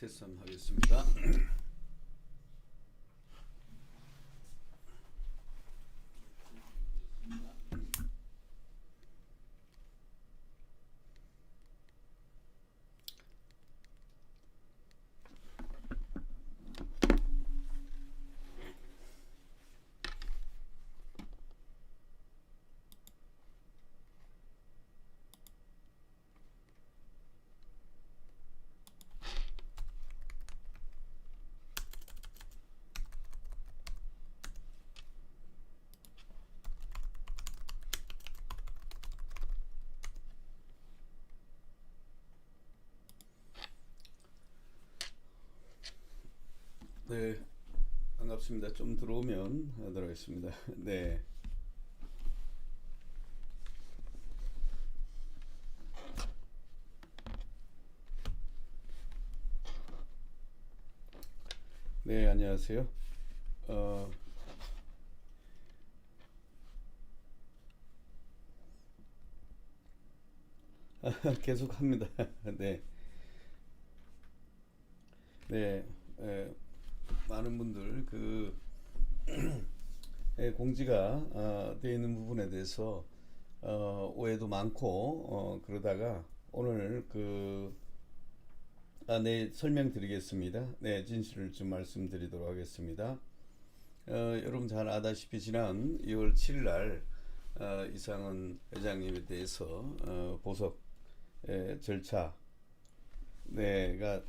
테스트 한번 하겠습니다. 네, 반갑습니다. 좀 들어오면 하도록 하겠습니다. 네. 네, 안녕하세요. 어, 계속 합니다. 네. 네. 에, 많은 분들 공지가 되어 있는 부분에 대해서 오해도 많고 그러다가 오늘 네, 설명드리겠습니다. 네, 진실을 좀 말씀드리도록 하겠습니다. 여러분 잘 아다시피 지난 2월 7일 날 이상은 회장님에 대해서 보석 절차 네가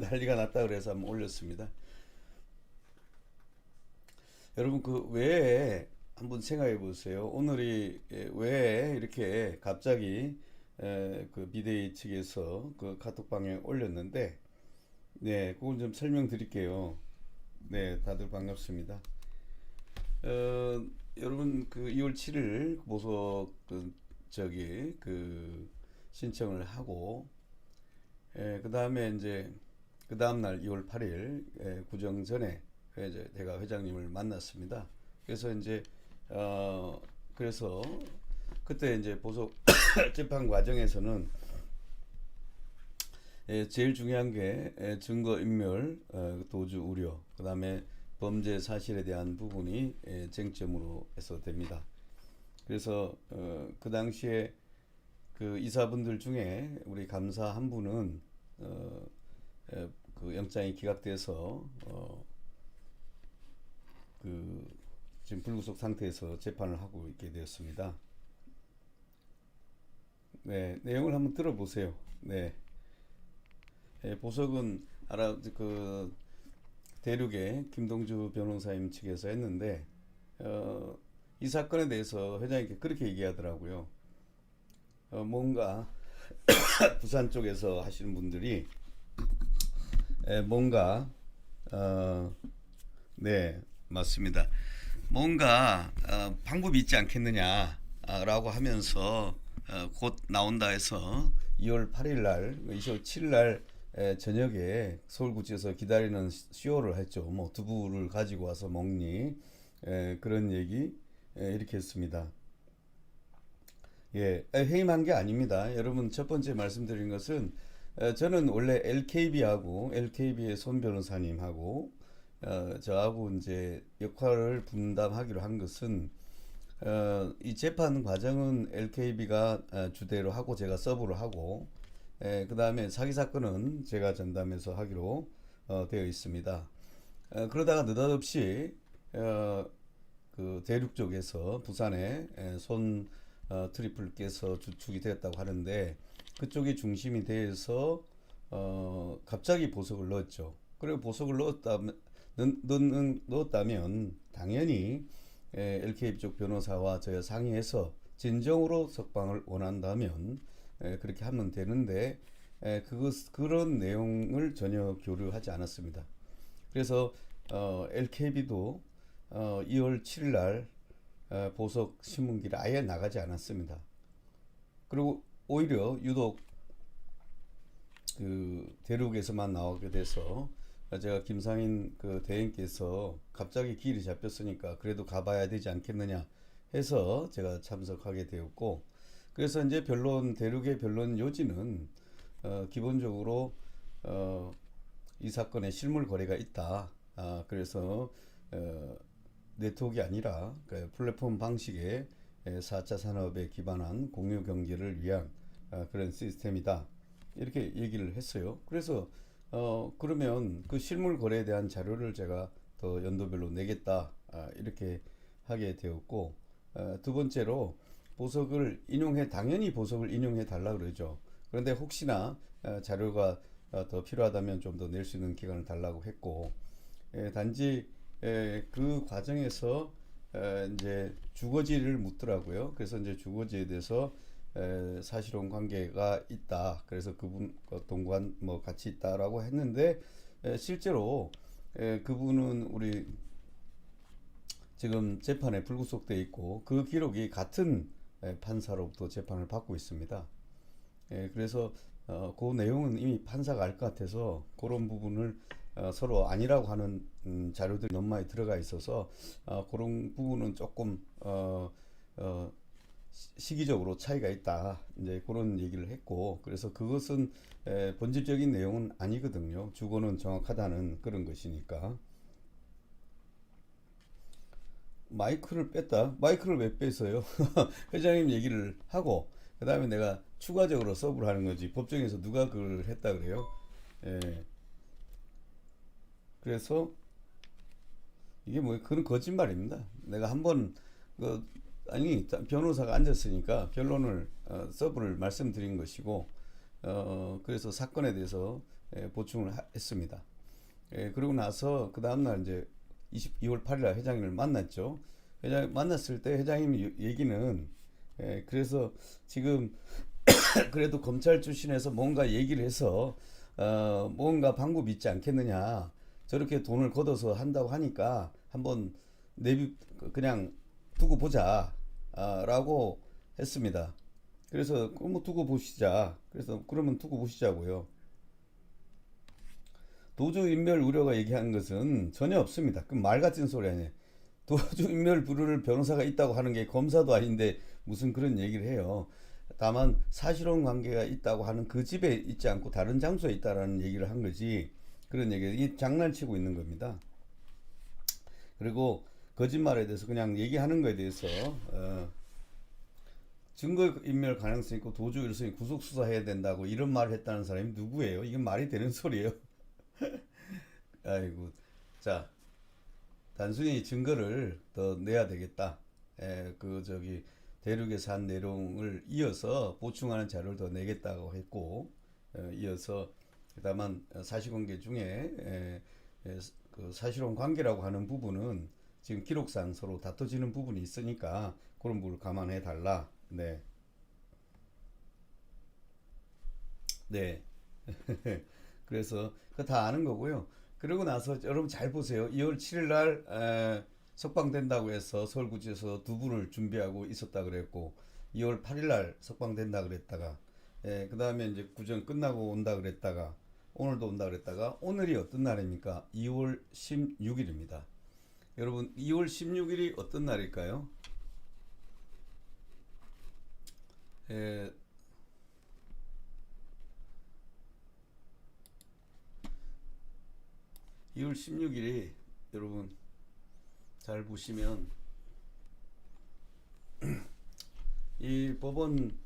난리가 났다 그래서 한번 올렸습니다. 여러분 그 왜 한번 생각해 보세요. 오늘이 왜 이렇게 갑자기 그 비대위 측에서 그 카톡방에 올렸는데 네, 그건 좀 설명드릴게요. 네, 다들 반갑습니다. 어, 여러분 그 2월 7일 보석 신청을 하고 그 다음에 이제 그 다음날 2월 8일 구정 전에 이제 제가 회장님을 만났습니다. 그래서 이제 어 그래서 그때 이제 보석 재판 과정에서는 제일 중요한 게 증거 인멸, 도주 우려, 그 다음에 범죄 사실에 대한 부분이 쟁점으로 해서 됩니다. 그래서 그 당시에 그 이사분들 중에 우리 감사 한 분은 그 영장이 기각돼서 그 지금 불구속 상태에서 재판을 하고 있게 되었습니다. 네, 내용을 한번 들어보세요. 네, 보석은 알아 그 대륙의 김동주 변호사님 측에서 했는데 이 사건에 대해서 회장님께 그렇게 얘기하더라고요. 뭔가 부산 쪽에서 하시는 분들이 뭔가 네, 맞습니다. 뭔가 방법이 있지 않겠느냐라고 하면서 곧 나온다 해서 2월 8일 날, 2월 7일 날 저녁에 서울구치소에서 기다리는 쇼를 했죠. 뭐 두부를 가지고 와서 먹니 그런 얘기 이렇게 했습니다. 예, 해임한 게 아닙니다. 여러분 첫 번째 말씀드린 것은 저는 원래 LKB하고 LKB의 손 변호사님하고 저하고 이제 역할을 분담하기로 한 것은 이 재판 과정은 LKB가 주대로 하고 제가 서브를 하고 그 다음에 사기 사건은 제가 전담해서 하기로 되어 있습니다. 그러다가 느닷없이 그 대륙 쪽에서 부산에 손 트리플께서 주축이 되었다고 하는데 그쪽이 중심이 돼서 갑자기 보석을 넣었죠. 그리고 보석을 넣었다면 당연히 LKB 쪽 변호사와 저희 상의해서 진정으로 석방을 원한다면 그렇게 하면 되는데 그런 내용을 전혀 교류하지 않았습니다. 그래서 LKB도 2월 7일 날 보석 신문기를 아예 나가지 않았습니다. 그리고 오히려 유독 그 대륙에서만 나오게 돼서 제가 김상인 그 대행께서 갑자기 길이 잡혔으니까 그래도 가봐야 되지 않겠느냐 해서 제가 참석하게 되었고 그래서 이제 대륙의 변론 요지는 기본적으로 어, 이 사건에 실물 거래가 있다. 그래서 어, 네트워크가 아니라 그 플랫폼 방식의 4차 산업에 기반한 공유 경제를 위한 그런 시스템이다. 이렇게 얘기를 했어요. 그래서 그러면 그 실물 거래에 대한 자료를 제가 더 연도별로 내겠다. 이렇게 하게 되었고, 두 번째로 보석을 인용해 당연히 보석을 인용해 달라 그러죠. 그런데 혹시나 자료가 더 필요하다면 좀 더 낼 수 있는 기간을 달라고 했고, 단지 그 과정에서 이제 주거지를 묻더라고요. 그래서 이제 주거지에 대해서 사실혼 관계가 있다. 그래서 그분 동관 뭐 같이 있다라고 했는데 실제로 그분은 우리 지금 재판에 불구속돼 있고 그 기록이 같은 판사로부터 재판을 받고 있습니다. 그래서 그 내용은 이미 판사가 알 것 같아서 그런 부분을 서로 아니라고 하는 자료들이 너무 많이 들어가 있어서 그런 부분은 조금 시기적으로 차이가 있다. 이제 그런 얘기를 했고, 그래서 그것은 본질적인 내용은 아니거든요. 주거는 정확하다는 그런 것이니까. 마이크를 뺐다? 마이크를 왜 뺐어요? 회장님 얘기를 하고, 그 다음에 내가 추가적으로 서브를 하는 거지. 법정에서 누가 그걸 했다 그래요? 예. 그래서 이게 뭐 그런 거짓말입니다. 내가 한번 그 아니 변호사가 앉았으니까 변론을 서브를 말씀드린 것이고 그래서 사건에 대해서 보충을 했습니다. 그러고 나서 그 다음날 이제 2월 8일 회장님을 만났죠. 회장 만났을 때 회장님 얘기는 그래서 지금 그래도 검찰 출신에서 뭔가 얘기를 해서 뭔가 방법이 있지 않겠느냐. 저렇게 돈을 걷어서 한다고 하니까 한번 내비 그냥 두고 보자 라고 했습니다. 그래서 뭐 두고 보시자. 그래서 그러면 두고 보시자고요. 도주 인멸 우려가 얘기하는 것은 전혀 없습니다. 그 말 같은 소리 아니에요. 도주 인멸 부를 변호사가 있다고 하는 게 검사도 아닌데 무슨 그런 얘기를 해요. 다만 사실혼 관계가 있다고 하는 그 집에 있지 않고 다른 장소에 있다라는 얘기를 한 거지. 그런 얘기, 이 장난치고 있는 겁니다. 그리고 거짓말에 대해서 그냥 얘기하는 거에 대해서 증거인멸 가능성이 있고 도주 일성이 구속 수사해야 된다고 이런 말을 했다는 사람이 누구예요? 이건 말이 되는 소리예요? 아이고, 자 단순히 증거를 더 내야 되겠다. 그 저기 대륙에서 한 내용을 이어서 보충하는 자료를 더 내겠다고 했고 이어서 다만 사실관계 중에 그 사실혼 관계라고 하는 부분은 지금 기록상 서로 다퉈지는 부분이 있으니까 그런 부분을 감안해 달라. 네, 네. 그래서 그거 다 아는 거고요. 그러고 나서 여러분 잘 보세요. 2월 7일 날 석방된다고 해서 서울구치소에서 두 분을 준비하고 있었다 그랬고 2월 8일 날 석방된다 그랬다가 그 다음에 이제 구정 끝나고 온다 그랬다가 오늘도 온다 그랬다가 오늘이 어떤 날입니까? 2월 16일입니다. 여러분 2월 16일이 어떤 날일까요? 에, 2월 16일이 여러분 잘 보시면 이 법원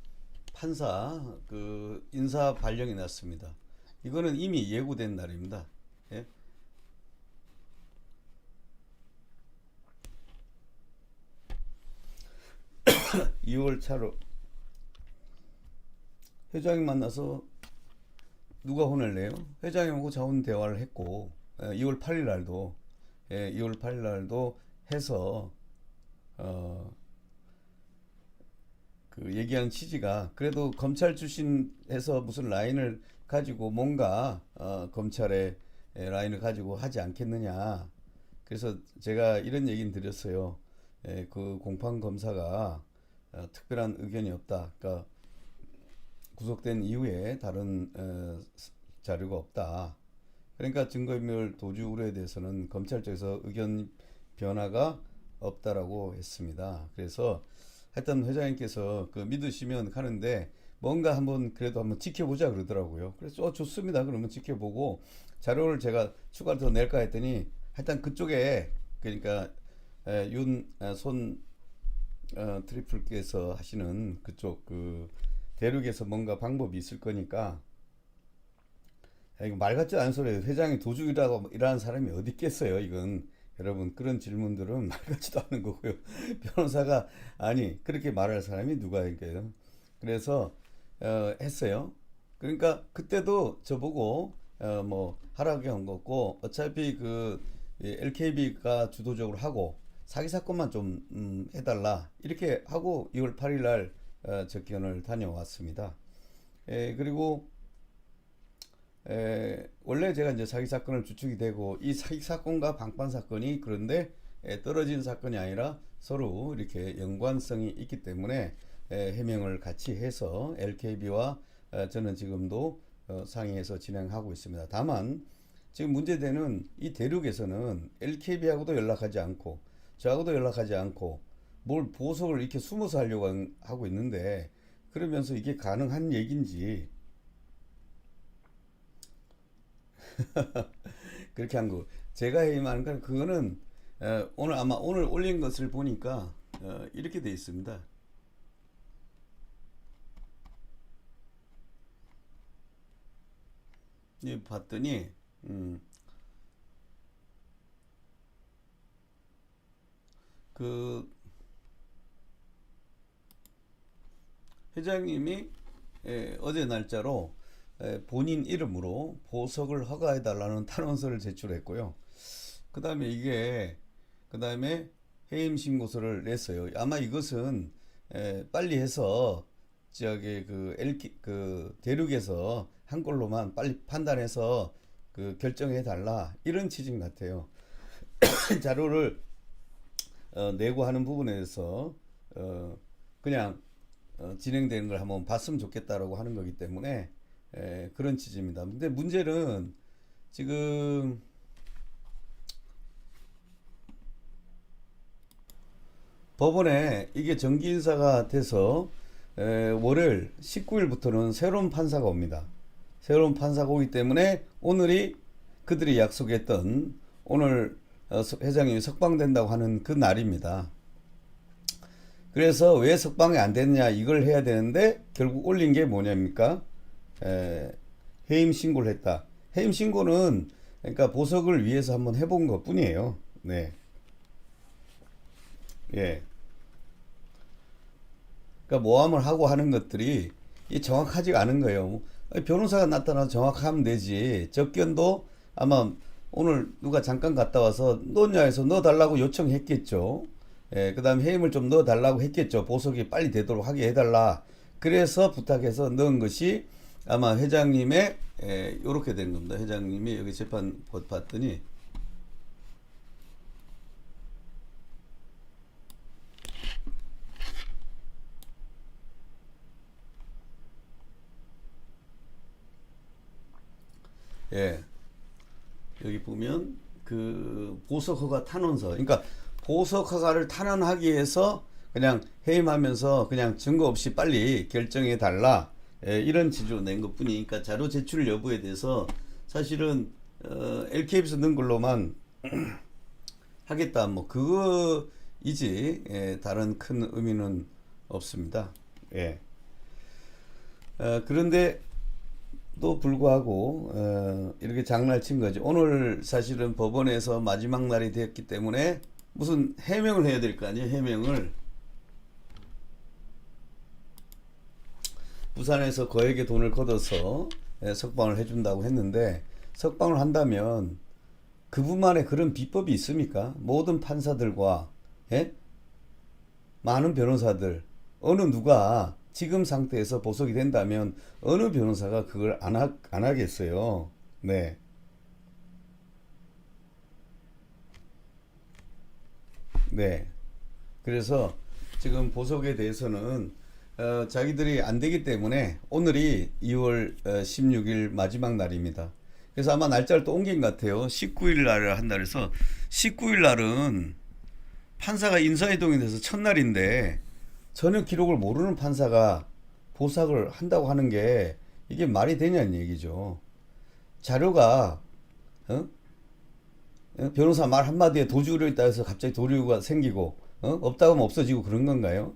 판사 그 인사 발령이 났습니다. 이거는 이미 예고된 날입니다. 예? 2월 차로 회장님 만나서 누가 혼을 내요? 회장님하고 자원 대화를 했고 2월 8일 날도 2월 8일 날도 해서 어, 그 얘기하는 취지가 그래도 검찰 출신에서 무슨 라인을 가지고 뭔가 검찰의 라인을 가지고 하지 않겠느냐. 그래서 제가 이런 얘기는 드렸어요. 그 공판 검사가 특별한 의견이 없다. 그러니까 구속된 이후에 다른 자료가 없다. 그러니까 증거인멸 도주 우려에 대해서는 검찰 쪽에서 의견 변화가 없다라고 했습니다. 그래서 하여튼 회장님께서 그 믿으시면 하는데 뭔가 한번 그래도 한번 지켜보자 그러더라고요. 그래서 좋습니다. 그러면 지켜보고 자료를 제가 추가로 더 낼까 했더니 하여튼 그쪽에 그러니까 윤손 트리플께서 하시는 그쪽 그 대륙에서 뭔가 방법이 있을 거니까 이거 말 같지 않은 소리예요. 회장이 도둑이라고 일하는 사람이 어디 있겠어요. 이건 여러분 그런 질문들은 말 같지도 않은 거고요. 변호사가 아니 그렇게 말할 사람이 누가 있겠어요. 그래서 했어요. 그러니까 그때도 저보고 뭐 하라고 한 거고 어차피 그 LKB가 주도적으로 하고 사기 사건만 좀 해달라 이렇게 하고 2월 8일 날 접견을 다녀왔습니다. 그리고 원래 제가 이제 사기 사건을 주축이 되고 이 사기 사건과 방판 사건이 그런데 떨어진 사건이 아니라 서로 이렇게 연관성이 있기 때문에 해명을 같이 해서 LKB와 저는 지금도 상의해서 진행하고 있습니다. 다만 지금 문제되는 이 대륙에서는 LKB하고도 연락하지 않고 저하고도 연락하지 않고 뭘 보석을 이렇게 숨어서 하려고 하고 있는데 그러면서 이게 가능한 얘기인지 그렇게 한 거. 제가 해임하는 건 그거는 오늘 아마 오늘 올린 것을 보니까 이렇게 돼 있습니다. 이 봤더니 그 회장님이 어제 날짜로 본인 이름으로 보석을 허가해달라는 탄원서를 제출했고요. 그 다음에 그 다음에 해임 신고서를 냈어요. 아마 이것은 빨리 해서 저기 그 대륙에서 한 걸로만 빨리 판단해서 그 결정해달라 이런 취지 같아요. 자료를 내고 하는 부분에 대해서 그냥 진행되는 걸 한번 봤으면 좋겠다라고 하는 거기 때문에 그런 취지입니다. 근데 문제는 지금 법원에 이게 정기 인사가 돼서 월요일 19일부터는 새로운 판사가 옵니다. 새로운 판사가 오기 때문에 오늘이 그들이 약속했던 오늘 회장님이 석방된다고 하는 그 날입니다. 그래서 왜 석방이 안 됐냐 이걸 해야 되는데 결국 올린 게 뭐냐입니까? 해임 신고를 했다. 해임 신고는 그러니까 보석을 위해서 한번 해본 것 뿐이에요. 네. 예. 그러니까 모함을 하고 하는 것들이 정확하지가 않은 거예요. 변호사가 나타나서 정확하면 되지. 접견도 아마 오늘 누가 잠깐 갔다 와서 넣었냐 해서 넣어달라고 요청했겠죠. 그 다음에 해임을 좀 넣어달라고 했겠죠. 보석이 빨리 되도록 하게 해달라. 그래서 부탁해서 넣은 것이 아마 회장님의 요렇게 된 겁니다. 회장님이 여기 재판 봤더니 예, 여기 보면 그 보석허가 탄원서, 그러니까 보석허가를 탄원하기 위해서 그냥 해임하면서 그냥 증거 없이 빨리 결정해 달라 이런 지조 낸 것뿐이니까 자료 제출 여부에 대해서 사실은 LKB에서 넣은 걸로만 하겠다 뭐 그거이지 다른 큰 의미는 없습니다. 예. 그런데 또 불구하고 이렇게 장난을 친 거지. 오늘 사실은 법원에서 마지막 날이 됐기 때문에 무슨 해명을 해야 될 거 아니에요. 해명을 부산에서 거액의 돈을 걷어서 석방을 해준다고 했는데 석방을 한다면 그분만의 그런 비법이 있습니까? 모든 판사들과 많은 변호사들 어느 누가 지금 상태에서 보석이 된다면 어느 변호사가 그걸 안 하겠어요. 네. 네. 그래서 지금 보석에 대해서는 자기들이 안 되기 때문에 오늘이 2월 16일 마지막 날입니다. 그래서 아마 날짜를 또 옮긴 것 같아요. 19일 날을 한다 그래서 19일 날은 판사가 인사이동이 돼서 첫날인데 전혀 기록을 모르는 판사가 보석을 한다고 하는 게 이게 말이 되냐는 얘기죠. 자료가 어? 변호사 말 한마디에 도주료 있다 해서 갑자기 도주가 생기고 없다고 하면 없어지고 그런 건가요?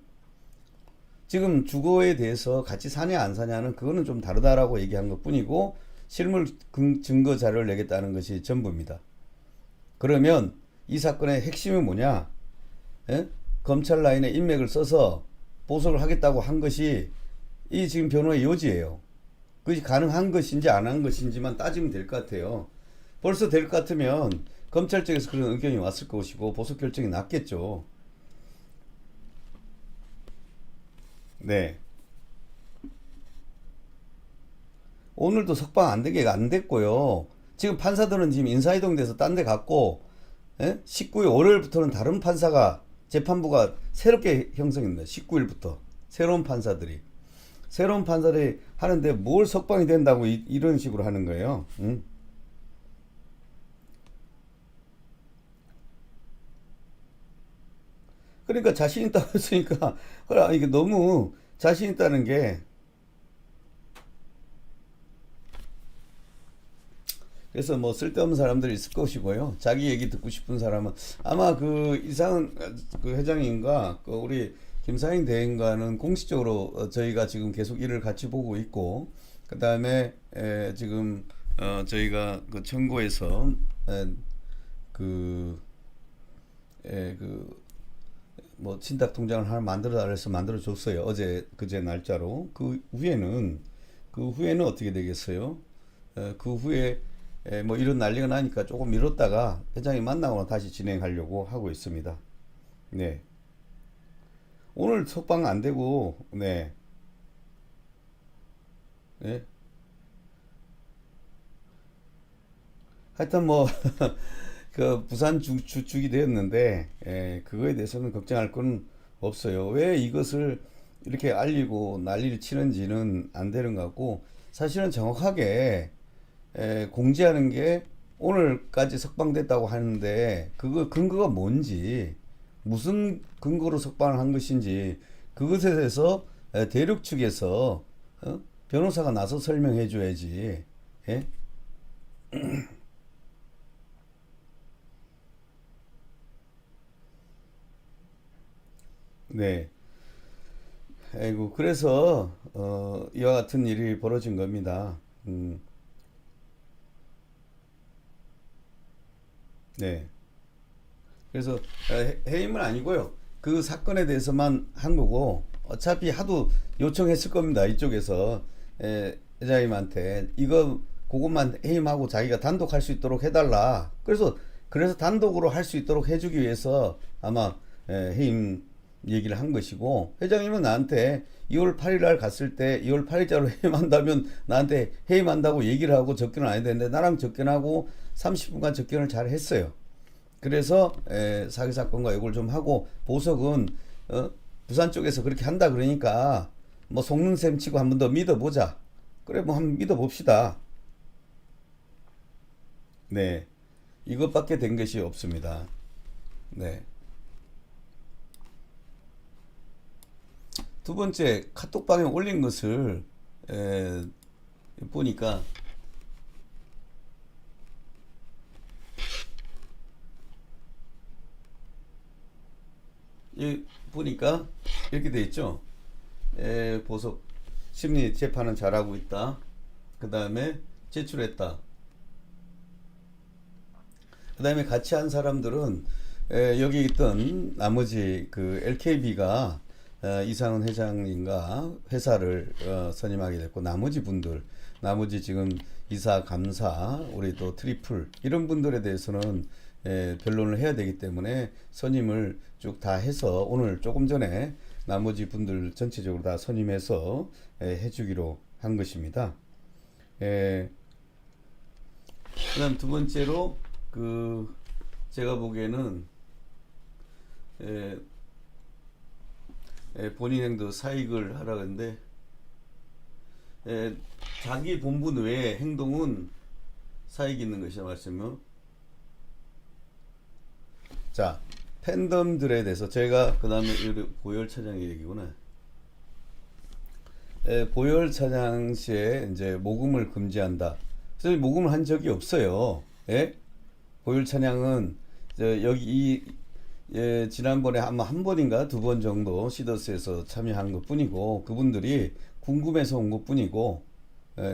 지금 주거에 대해서 같이 사냐 안 사냐는 그거는 좀 다르다라고 얘기한 것뿐이고 실물 증거 자료를 내겠다는 것이 전부입니다. 그러면 이 사건의 핵심이 뭐냐? 예? 검찰 라인에 인맥을 써서 보석을 하겠다고 한 것이 이 지금 변호의 요지예요. 그것이 가능한 것인지 안 한 것인지만 따지면 될 것 같아요. 벌써 될 것 같으면 검찰 쪽에서 그런 의견이 왔을 것이고 보석 결정이 났겠죠. 네. 오늘도 석방 안 되게 안 됐고요. 지금 판사들은 지금 인사이동돼서 딴 데 갔고, 19일 월요일부터는 다른 판사가 재판부가 새롭게 형성입니다. 19일부터 새로운 판사들이 하는데 뭘 석방이 된다고 런 식으로 하는 거예요. 응? 그러니까 자신 있다고 했으니까 그래 이게 너무 자신 있다는 게 그래서 뭐 쓸데없는 사람들이 있을 것이고요. 자기 얘기 듣고 싶은 사람은 아마 그 이상은 그 회장님과 그 우리 김사행 대행과는 공식적으로 저희가 지금 계속 일을 같이 보고 있고 그 다음에 지금 저희가 그 청구에서 그, 그 뭐 친탁 통장을 하나 만들어 달래서 만들어 줬어요. 어제 그제 날짜로. 그 후에는 어떻게 되겠어요? 그 후에 뭐 이런 난리가 나니까 조금 미뤘다가 회장이 만나고 다시 진행하려고 하고 있습니다. 네. 오늘 석방 안 되고 네. 네. 하여튼 뭐 그 부산 주축이 되었는데 그거에 대해서는 걱정할 건 없어요. 왜 이것을 이렇게 알리고 난리를 치는지는 안 되는 것 같고 사실은 정확하게 공지하는 게 오늘까지 석방됐다고 하는데 그거 근거가 뭔지 무슨 근거로 석방을 한 것인지 그것에 대해서 대륙 측에서 변호사가 나서 설명해 줘야지. 예? 네. 아이고 그래서 이와 같은 일이 벌어진 겁니다. 네. 그래서 해임은 아니고요. 그 사건에 대해서만 한 거고 어차피 하도 요청했을 겁니다. 이쪽에서 회장님한테 이거 그것만 해임하고 자기가 단독 할 수 있도록 해달라. 그래서 단독으로 할 수 있도록 해주기 위해서 아마 해임 얘기를 한 것이고 회장님은 나한테 2월 8일 날 갔을 때 2월 8일자로 해임한다면 나한테 해임한다고 얘기를 하고 접견을 안 해야 되는데 나랑 접견하고 30분간 접견을 잘 했어요. 그래서 사기 사건과 이걸 좀 하고 보석은 부산 쪽에서 그렇게 한다 그러니까 뭐 속는 셈 치고 한 번 더 믿어보자. 그래 뭐 한번 믿어봅시다. 네, 이것밖에 된 것이 없습니다. 네. 두 번째 카톡방에 올린 것을 에, 보니까 보니까 이렇게 돼 있죠. 보석 심리 재판은 잘하고 있다. 그 다음에 제출했다. 그 다음에 같이 한 사람들은 여기 있던 나머지 그 LKB가 이상은 회장님과 회사를 선임하게 됐고 나머지 지금 이사 감사 우리 또 트리플 이런 분들에 대해서는 변론을 해야 되기 때문에 선임을 쭉 다 해서 오늘 조금 전에 나머지 분들 전체적으로 다 선임해서 해주기로 한 것입니다. 그다음 두 번째로 그 제가 보기에는 에, 본인 행도 사익을 하라는데 자기 본분 외의 행동은 사익이 있는 것이라 말씀요. 자, 팬덤들에 대해서 제가 그 다음에 고열 차장의 얘기구나. 보혈 찬양 시에 이제 목음을 금지한다. 그래서 목음을 한 적이 없어요. 예? 보혈 찬양은 여기 지난번에 아마 한 번인가 두 번 정도 시더스에서 참여한 것 뿐이고, 그분들이 궁금해서 온 것 뿐이고,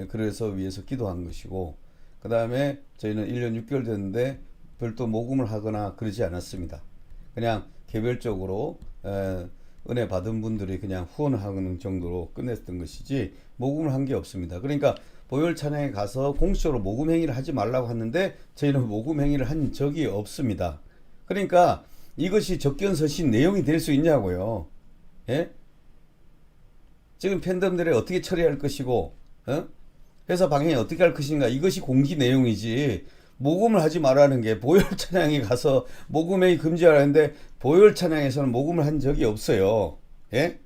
그래서 위해서 기도한 것이고, 그 다음에 저희는 1년 6개월 됐는데 별도 모금을 하거나 그러지 않았습니다. 그냥 개별적으로 은혜 받은 분들이 그냥 후원하는 정도로 끝냈던 것이지 모금을 한 게 없습니다. 그러니까 보혈 찬양에 가서 공식적으로 모금 행위를 하지 말라고 하는데 저희는 모금 행위를 한 적이 없습니다. 그러니까 이것이 적견서신 내용이 될 수 있냐고요. 예? 지금 팬덤들이 어떻게 처리할 것이고, 회사 방향이 어떻게 할 것인가, 이것이 공지 내용이지 모금을 하지 말라는 게, 보혈 찬양에 가서 모금행위 금지하라는데 보혈 찬양에서는 모금을 한 적이 없어요. 예?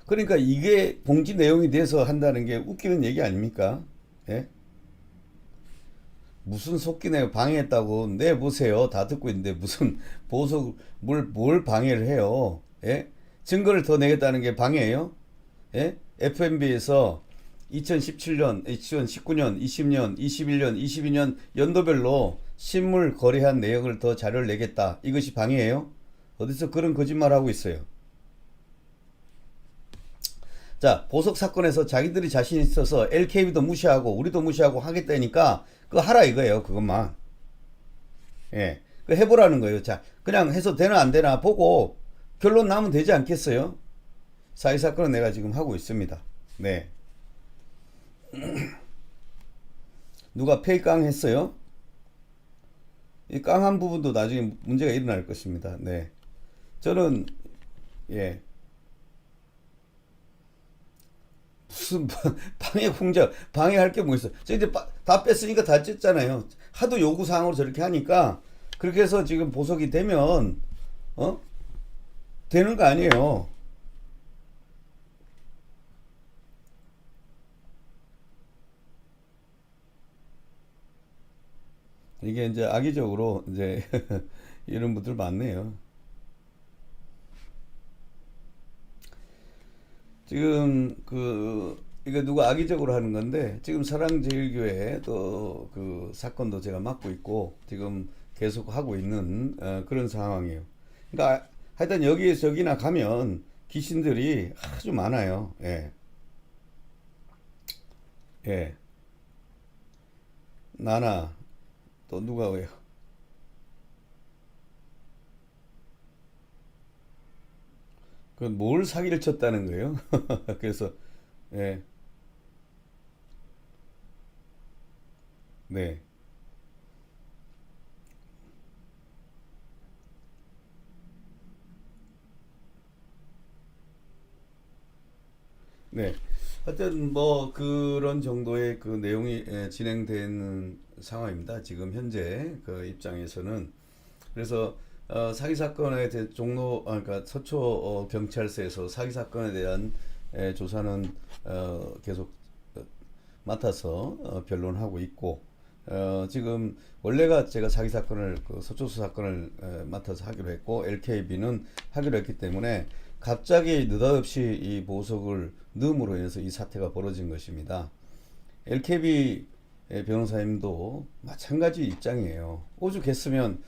그러니까 이게 공지 내용이 돼서 한다는 게 웃기는 얘기 아닙니까? 예? 무슨 속기네 방해했다고 내보세요. 다 듣고 있는데 무슨 보석 뭘 방해를 해요? 예? 증거를 더 내겠다는 게 방해예요? 예? FMB에서 2017년, 2019년, 20년, 21년, 22년 연도별로 신물 거래한 내역을 더 자료를 내겠다. 이것이 방해예요? 어디서 그런 거짓말 하고 있어요? 자, 보석 사건에서 자기들이 자신 있어서 LKB도 무시하고 우리도 무시하고 하겠다니까 그거 하라 이거예요. 그것만. 예. 그 해보라는 거예요. 자, 그냥 해서 되나 안 되나 보고 결론 나면 되지 않겠어요? 사회 사건은 내가 지금 하고 있습니다. 네. 누가 페이깡 했어요? 이 깡한 부분도 나중에 문제가 일어날 것입니다. 네. 저는 예. 무슨 방해 공작 방해할 게 뭐 있어? 저 이제 다 뺐으니까 다 쨌잖아요. 하도 요구 사항으로 저렇게 하니까 그렇게 해서 지금 보석이 되면 어 되는 거 아니에요. 이게 이제 악의적으로 이제 이런 분들 많네요. 지금 이거 누가 악의적으로 하는 건데 지금 사랑제일교회 또 그 사건도 제가 맡고 있고 지금 계속 하고 있는 그런 상황이에요. 그러니까 하여튼 여기에 저기나 가면 귀신들이 아주 많아요. 예, 예. 나나 또 누가 왜요? 그 뭘 사기를 쳤다는 거예요? 그래서 예, 네, 네. 하여튼 뭐 그런 정도의 그 내용이 진행되는 상황입니다. 지금 현재 그 입장에서는. 그래서 사기 사건에 대해 그러니까 서초 경찰서에서 사기 사건에 대한 조사는 계속 어, 맡아서 변론하고 있고, 지금 원래가 제가 사기 사건을 그 서초수 사건을 맡아서 하기로 했고 LKB는 하기로 했기 때문에 갑자기 느닷없이 이 보석을 넣음으로 인해서 이 사태가 벌어진 것입니다. LKB 변호사님도 마찬가지 입장이에요. 오죽했으면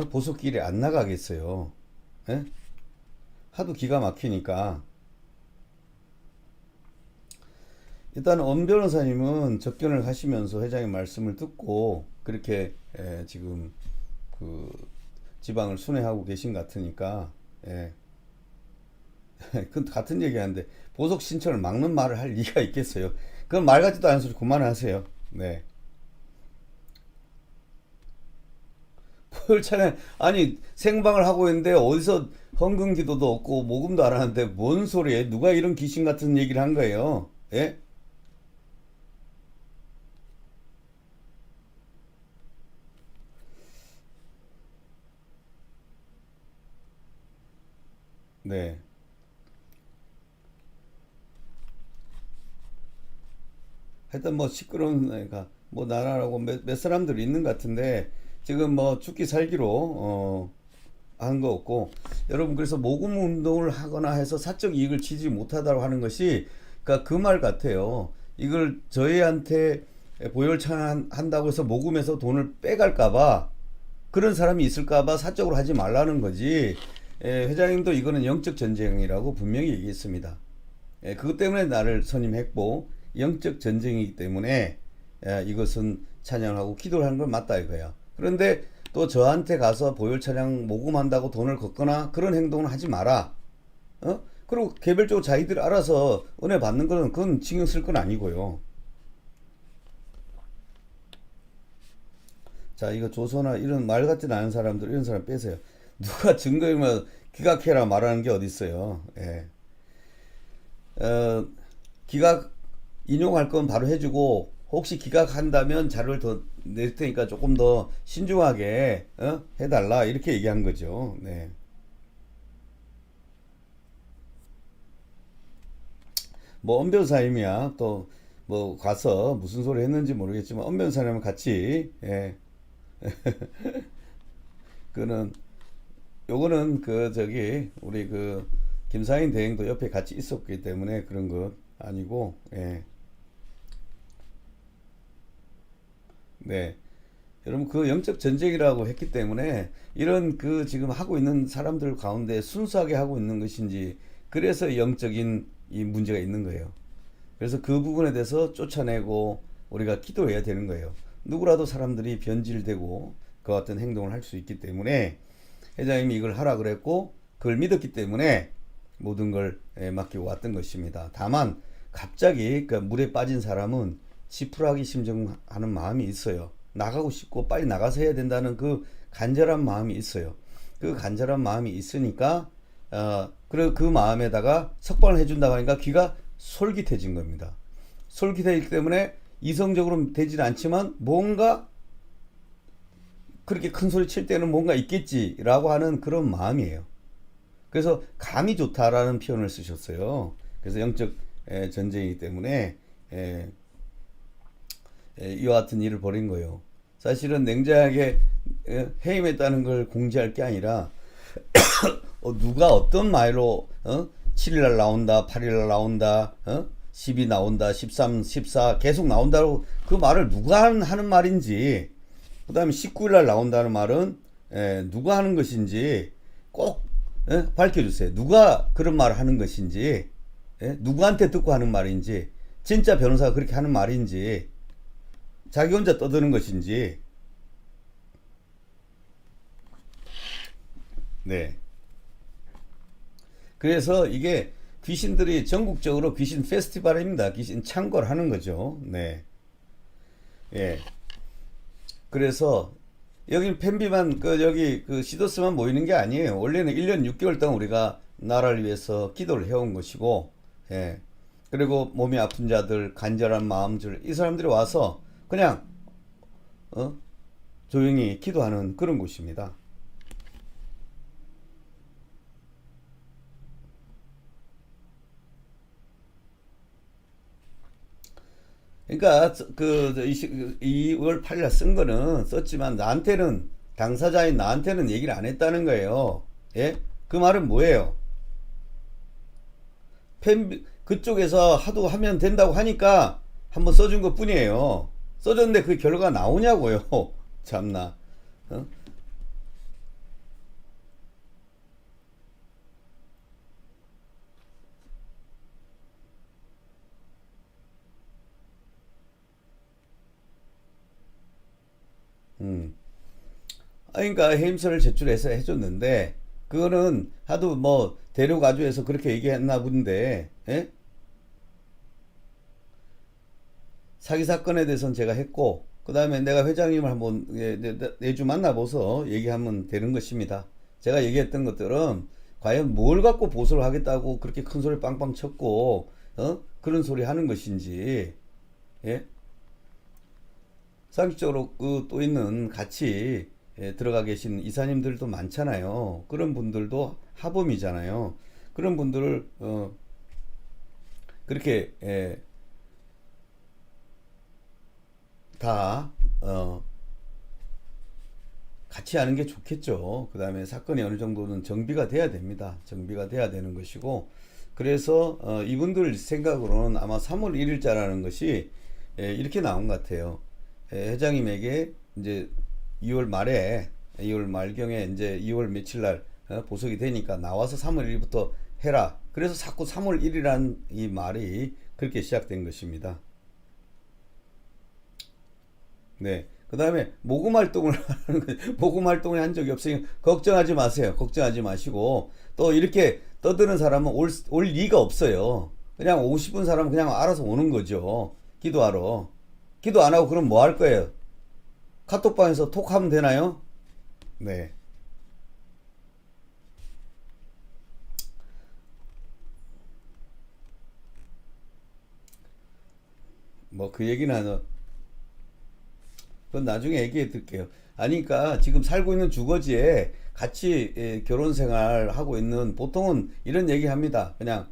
보석길에 안 나가겠어요. 예? 하도 기가 막히니까. 일단 엄 변호사님은 접견을 하시면서 회장의 말씀을 듣고 그렇게 지금 그 지방을 순회하고 계신 것 같으니까, 예. 그 같은 얘기하는데 보석 신청을 막는 말을 할 리가 있겠어요? 그건 말 같지도 않은 소리 그만하세요. 네. 포열차는 아니 생방을 하고 있는데 어디서 헌금 기도도 없고 모금도 안 하는데 뭔 소리에 누가 이런 귀신 같은 얘기를 한 거예요? 예? 네. 하여튼 뭐 시끄러운 그러니까 뭐 나라라고 몇 사람들이 있는 것 같은데 지금 뭐 죽기 살기로 한 거 없고, 여러분 그래서 모금 운동을 하거나 해서 사적 이익을 취지 못하다고 하는 것이 그러니까 그 말 같아요. 이걸 저희한테 보혈 찬양한다고 해서 모금해서 돈을 빼갈까봐, 그런 사람이 있을까봐 사적으로 하지 말라는 거지. 회장님도 이거는 영적 전쟁이라고 분명히 얘기했습니다. 그것 때문에 나를 선임했고, 영적 전쟁이기 때문에 이것은 찬양하고 기도를 하는 건 맞다 이거야. 그런데 또 저한테 가서 보혈 찬양 모금한다고 돈을 걷거나 그런 행동을 하지 마라. 그리고 개별적으로 자기들 알아서 은혜 받는 거는 그건 신경 쓸 건 아니고요. 자, 이거 조선아 이런 말 같지 않은 사람들, 이런 사람 빼세요. 누가 증거이면 기각해라 말하는 게 어디 있어요. 예. 기각 인용할 건 바로 해주고, 혹시 기각한다면 자료를 더 낼 테니까 조금 더 신중하게 해달라 이렇게 얘기한 거죠. 네. 뭐 엄변사임이야 또 뭐 가서 무슨 소리 했는지 모르겠지만 엄변사임은 같이 그는 요거는 그 저기 우리 그 김상인 대행도 옆에 같이 있었기 때문에 그런 것 아니고 네. 여러분 그 영적 전쟁이라고 했기 때문에 이런 그 지금 하고 있는 사람들 가운데 순수하게 하고 있는 것인지, 그래서 영적인 이 문제가 있는 거예요. 그래서 그 부분에 대해서 쫓아내고 우리가 기도해야 되는 거예요. 누구라도 사람들이 변질되고 그 같은 행동을 할 수 있기 때문에 회장님이 이걸 하라 그랬고 그걸 믿었기 때문에 모든 걸 맡기고 왔던 것입니다. 다만 갑자기 그 물에 빠진 사람은 지푸라기 심정하는 마음이 있어요. 나가고 싶고 빨리 나가서 해야 된다는 그 간절한 마음이 있어요. 그 간절한 마음이 있으니까 그리고 그 마음에다가 석방을 해준다고 하니까 귀가 솔깃해진 겁니다. 솔깃해지기 때문에 이성적으로 되진 않지만 뭔가 그렇게 큰 소리 칠 때는 뭔가 있겠지라고 하는 그런 마음이에요. 그래서 감이 좋다라는 표현을 쓰셨어요. 그래서 영적 전쟁이기 때문에 이와 같은 일을 벌인 거예요. 사실은 냉정하게 해임했다는 걸 공지할 게 아니라 누가 어떤 말로 7일날 나온다, 8일날 나온다, 10이 나온다, 13, 14 계속 나온다고 그 말을 누가 하는 말인지, 그 다음에 19일날 나온다는 말은 누가 하는 것인지 꼭 밝혀주세요. 누가 그런 말을 하는 것인지, 누구한테 듣고 하는 말인지, 진짜 변호사가 그렇게 하는 말인지, 자기 혼자 떠드는 것인지. 네. 그래서 이게 귀신들이 전국적으로 귀신 페스티벌입니다. 귀신 창궐 하는 거죠. 네. 예. 그래서 여기 펜비만 여기 그 시도스만 모이는 게 아니에요. 원래는 1년 6개월 동안 우리가 나라를 위해서 기도를 해온 것이고, 예. 그리고 몸이 아픈 자들, 간절한 마음들, 이 사람들이 와서 그냥 조용히 기도하는 그런 곳입니다. 그러니까 그 2월 8일 쓴 거는 썼지만 나한테는, 당사자인 나한테는 얘기를 안 했다는 거예요. 예? 그 말은 뭐예요? 그쪽에서 하도 하면 된다고 하니까 한번 써준 것 뿐이에요. 써줬는데 그 결과가 나오냐고요. 참나. 어? 음. 그러니까 해임서를 제출해서 해줬는데 그거는 하도 뭐 대륙아주에서 그렇게 얘기했나 본데, 예? 사기 사건에 대해서는 제가 했고, 그 다음에 내가 회장님을 한번 내주 만나보서 얘기하면 되는 것입니다. 제가 얘기했던 것들은 과연 뭘 갖고 보수를 하겠다고 그렇게 큰 소리 빵빵 쳤고 그런 소리 하는 것인지, 예? 상식적으로 그 또 있는 같이 들어가 계신 이사님들도 많잖아요. 그런 분들도 하범이잖아요. 그런 분들을 그렇게 다 같이 하는 게 좋겠죠. 그 다음에 사건이 어느 정도는 정비가 돼야 됩니다. 정비가 돼야 되는 것이고, 그래서 이분들 생각으로는 아마 3월 1일자라는 것이 이렇게 나온 것 같아요. 회장님에게 이제 2월 말에 2월 말경에 이제 2월 며칠 날 보석이 되니까 나와서 3월 1일부터 해라. 그래서 자꾸 3월 1일이라는 이 말이 그렇게 시작된 것입니다. 네. 그 다음에 모금 활동을 하는 거, 모금 활동을 한 적이 없으니 걱정하지 마세요. 걱정하지 마시고 또 이렇게 떠드는 사람은 올 리가 없어요. 그냥 오고 싶은 사람은 그냥 알아서 오는 거죠. 기도하러. 기도 안 하고 그럼 뭐 할 거예요? 카톡방에서 톡하면 되나요? 네. 뭐 그 얘기는 그건 나중에 얘기해 드릴게요. 아니, 그러니까 지금 살고 있는 주거지에 같이 결혼 생활 하고 있는 보통은 이런 얘기 합니다. 그냥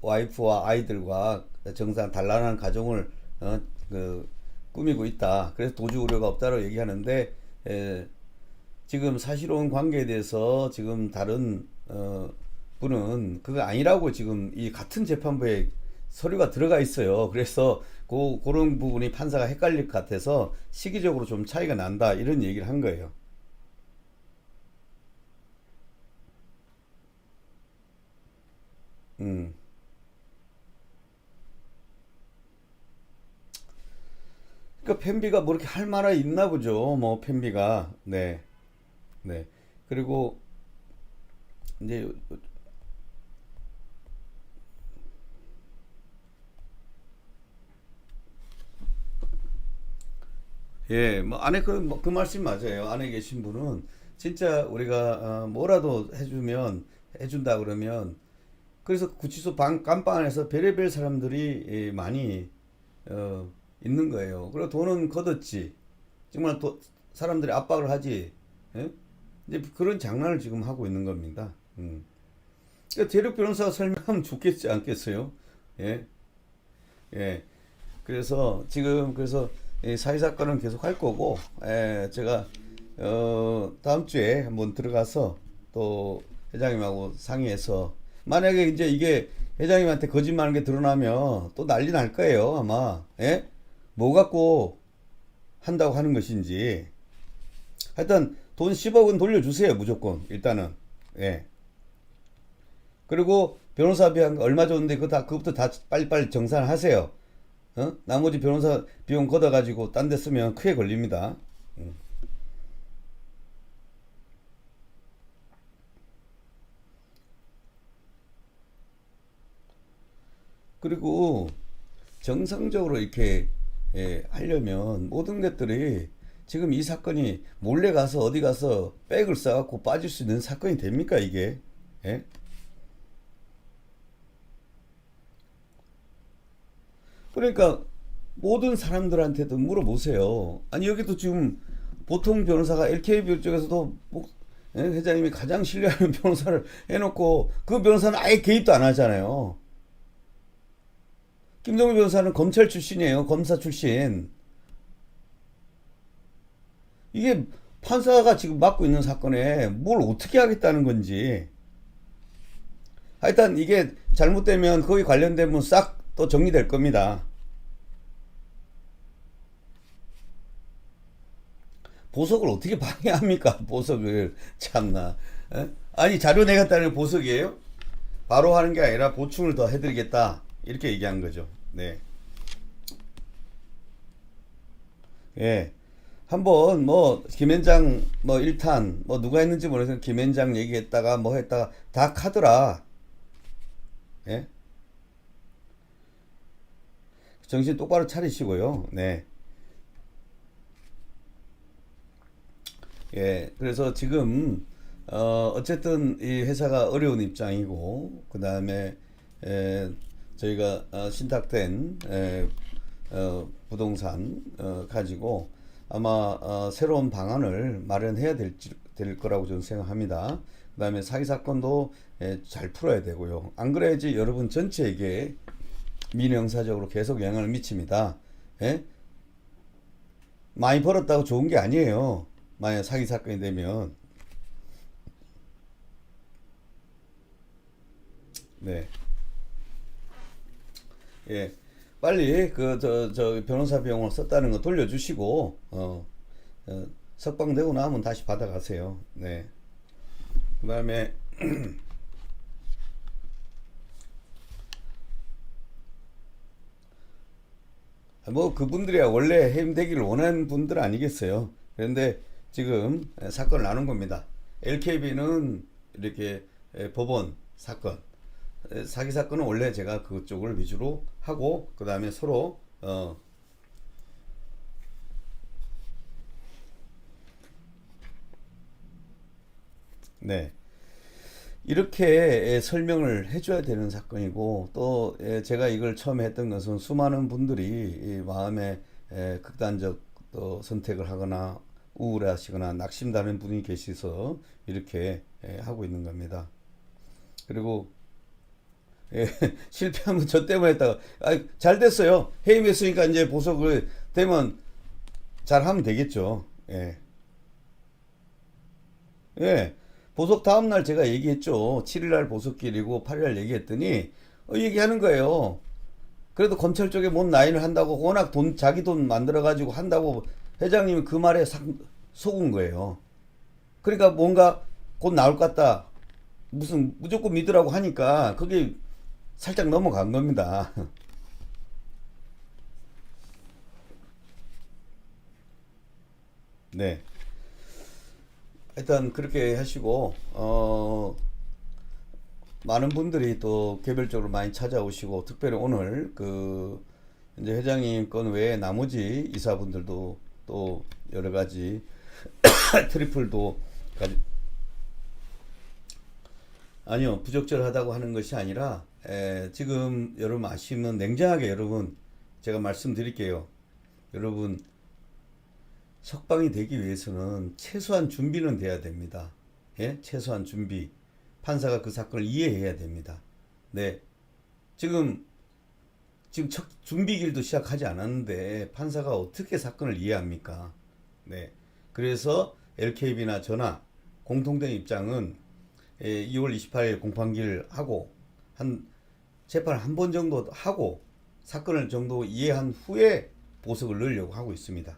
와이프와 아이들과 정상 단란한 가정을 그 꾸미고 있다. 그래서 도주 우려가 없다고 얘기하는데 지금 사실혼 관계에 대해서 지금 다른 분은 그거 아니라고 지금 이 같은 재판부에 서류가 들어가 있어요. 그래서 그런 부분이 판사가 헷갈릴 것 같아서 시기적으로 좀 차이가 난다 이런 얘기를 한 거예요. 음. 그러니까 펜비가 뭐 이렇게 할 만한 있나 보죠. 뭐 펜비가 네, 네. 그리고 이제 예, 뭐 안에 그 말씀 맞아요. 안에 계신 분은 진짜 우리가 뭐라도 해준다 그러면 그래서 구치소 감방 안에서 별의별 사람들이 많이 있는 거예요. 그리고 돈은 걷었지. 정말 사람들이 압박을 하지. 예? 이제 그런 장난을 지금 하고 있는 겁니다. 그러니까 대륙 변호사가 설명하면 좋겠지 않겠어요? 예, 예. 그래서 이 사회 사건은 계속 할 거고, 제가 다음 주에 한번 들어가서 또 회장님하고 상의해서 만약에 이제 이게 회장님한테 거짓말하는 게 드러나면 또 난리 날 거예요 아마. 예? 뭐 갖고 한다고 하는 것인지. 하여튼 돈 10억은 돌려주세요 무조건 일단은. 예. 그리고 변호사비 한 얼마 줬는데 그것부터 다 빨리빨리 정산하세요. 나머지 변호사 비용 걷어가지고 딴 데 쓰면 크게 걸립니다. 음. 그리고 정상적으로 이렇게 하려면 모든 것들이 지금 이 사건이 몰래 가서 어디 가서 백을 싸갖고 빠질 수 있는 사건이 됩니까 이게? 예? 그러니까 모든 사람들한테도 물어보세요. 아니 여기도 지금 보통 변호사가 LKB 쪽에서도 회장님이 가장 신뢰하는 변호사를 해놓고 그 변호사는 아예 개입도 안 하잖아요. 김동일 변호사는 검찰 출신이에요. 검사 출신. 이게 판사가 지금 맡고 있는 사건에 뭘 어떻게 하겠다는 건지. 하여튼 이게 잘못되면 거기 관련되면 싹 또 정리될 겁니다. 보석을 어떻게 방해합니까? 보석을 참나. 아니 자료 내겠다는 게 보석이에요? 바로 하는 게 아니라 보충을 더 해드리겠다 이렇게 얘기한 거죠. 네. 예. 한번 뭐 김현장 뭐 1탄 뭐 누가 했는지 모르겠어요. 김현장 얘기했다가 뭐 했다가 다 카더라. 예. 정신 똑바로 차리시고요. 네. 예. 그래서 지금 어쨌든 이 회사가 어려운 입장이고 그다음에 에, 저희가 신탁된 부동산 가지고 아마 새로운 방안을 마련해야 될 거라고 저는 생각합니다. 그다음에 사기 사건도 잘 풀어야 되고요. 안 그래야지 여러분 전체에게 민형사적으로 계속 영향을 미칩니다. 예? 많이 벌었다고 좋은 게 아니에요. 만약 사기 사건이 되면. 네. 예. 빨리 저 변호사 비용을 썼다는 거 돌려주시고 석방되고 나면 다시 받아가세요. 네. 그다음에 뭐 그분들이야 원래 해임되기를 원하는 분들 아니겠어요. 그런데 지금 사건을 나눈 겁니다. LKB는 이렇게 법원 사건, 사기 사건은 원래 제가 그쪽을 위주로 하고 그 다음에 서로 네. 이렇게 설명을 해줘야 되는 사건이고 또 제가 이걸 처음 했던 것은 수많은 분들이 이 마음에 극단적 또 선택을 하거나 우울해하시거나 낙심다는 분이 계셔서 이렇게 하고 있는 겁니다. 그리고 실패하면 저 때문에 했다가 잘 됐어요. 해임했으니까 이제 보석을 되면 잘 하면 되겠죠. 예. 예. 보석 다음날 제가 얘기했죠. 7일날 보석길이고 8일날 얘기했더니 얘기하는 거예요. 그래도 검찰 쪽에 뭔 라인을 한다고 워낙 자기 돈 만들어가지고 한다고 회장님이 그 말에 속은 거예요. 그러니까 뭔가 곧 나올 것 같다. 무슨 무조건 믿으라고 하니까 그게 살짝 넘어간 겁니다. 네. 일단 그렇게 하시고 많은 분들이 또 개별적으로 많이 찾아오시고 특별히 오늘 그 이제 회장님 건 외에 나머지 이사분들도 또 여러 가지 트리플도 아니요 부적절하다고 하는 것이 아니라 지금 여러분 아시면 냉정하게 여러분 제가 말씀드릴게요. 여러분 석방이 되기 위해서는 최소한 준비는 돼야 됩니다. 예? 최소한 준비. 판사가 그 사건을 이해해야 됩니다. 네. 지금, 지금 준비길도 시작하지 않았는데 판사가 어떻게 사건을 이해합니까? 네. 그래서 LKB나 저나 공통된 입장은 2월 28일 공판기를 하고 재판을 한 번 정도 하고 사건을 정도 이해한 후에 보석을 넣으려고 하고 있습니다.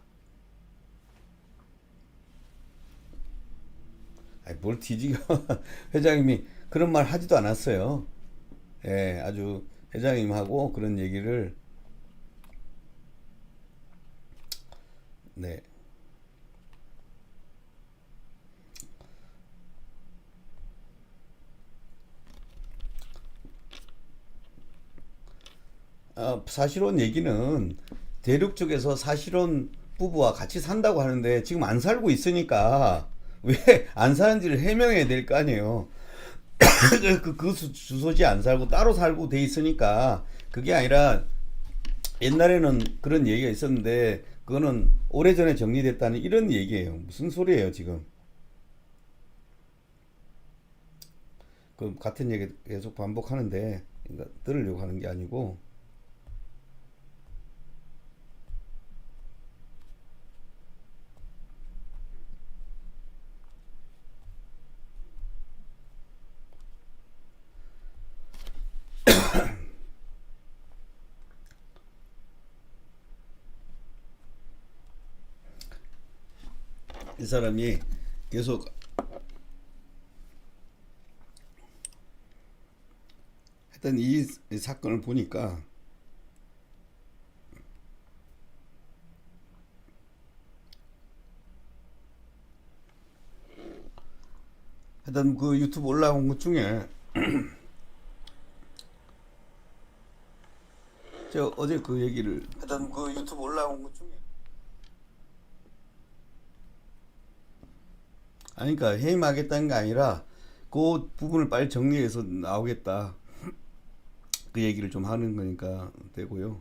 아니, 뭘 뒤지겨. 회장님이 그런 말 하지도 않았어요. 예, 아주 회장님하고 그런 얘기를, 네. 사실혼 얘기는 대륙 쪽에서 사실혼 부부와 같이 산다고 하는데 지금 안 살고 있으니까 왜 안 사는지를 해명해야 될 거 아니에요. 그 주소지 안 살고 따로 살고 돼 있으니까 그게 아니라 옛날에는 그런 얘기가 있었는데 그거는 오래전에 정리됐다는 이런 얘기예요. 무슨 소리예요, 지금? 그 같은 얘기 계속 반복하는데 그러니까 들으려고 하는 게 아니고 이 사람이 계속 하여튼 이 사건을 보니까 하여튼 그 유튜브 올라온 것 중에 제가 어제 그 얘기를 하여튼 그 유튜브 올라온 것 중에 아니 그러니까 해임하겠다는 게 아니라 그 부분을 빨리 정리해서 나오겠다 그 얘기를 좀 하는 거니까 되고요.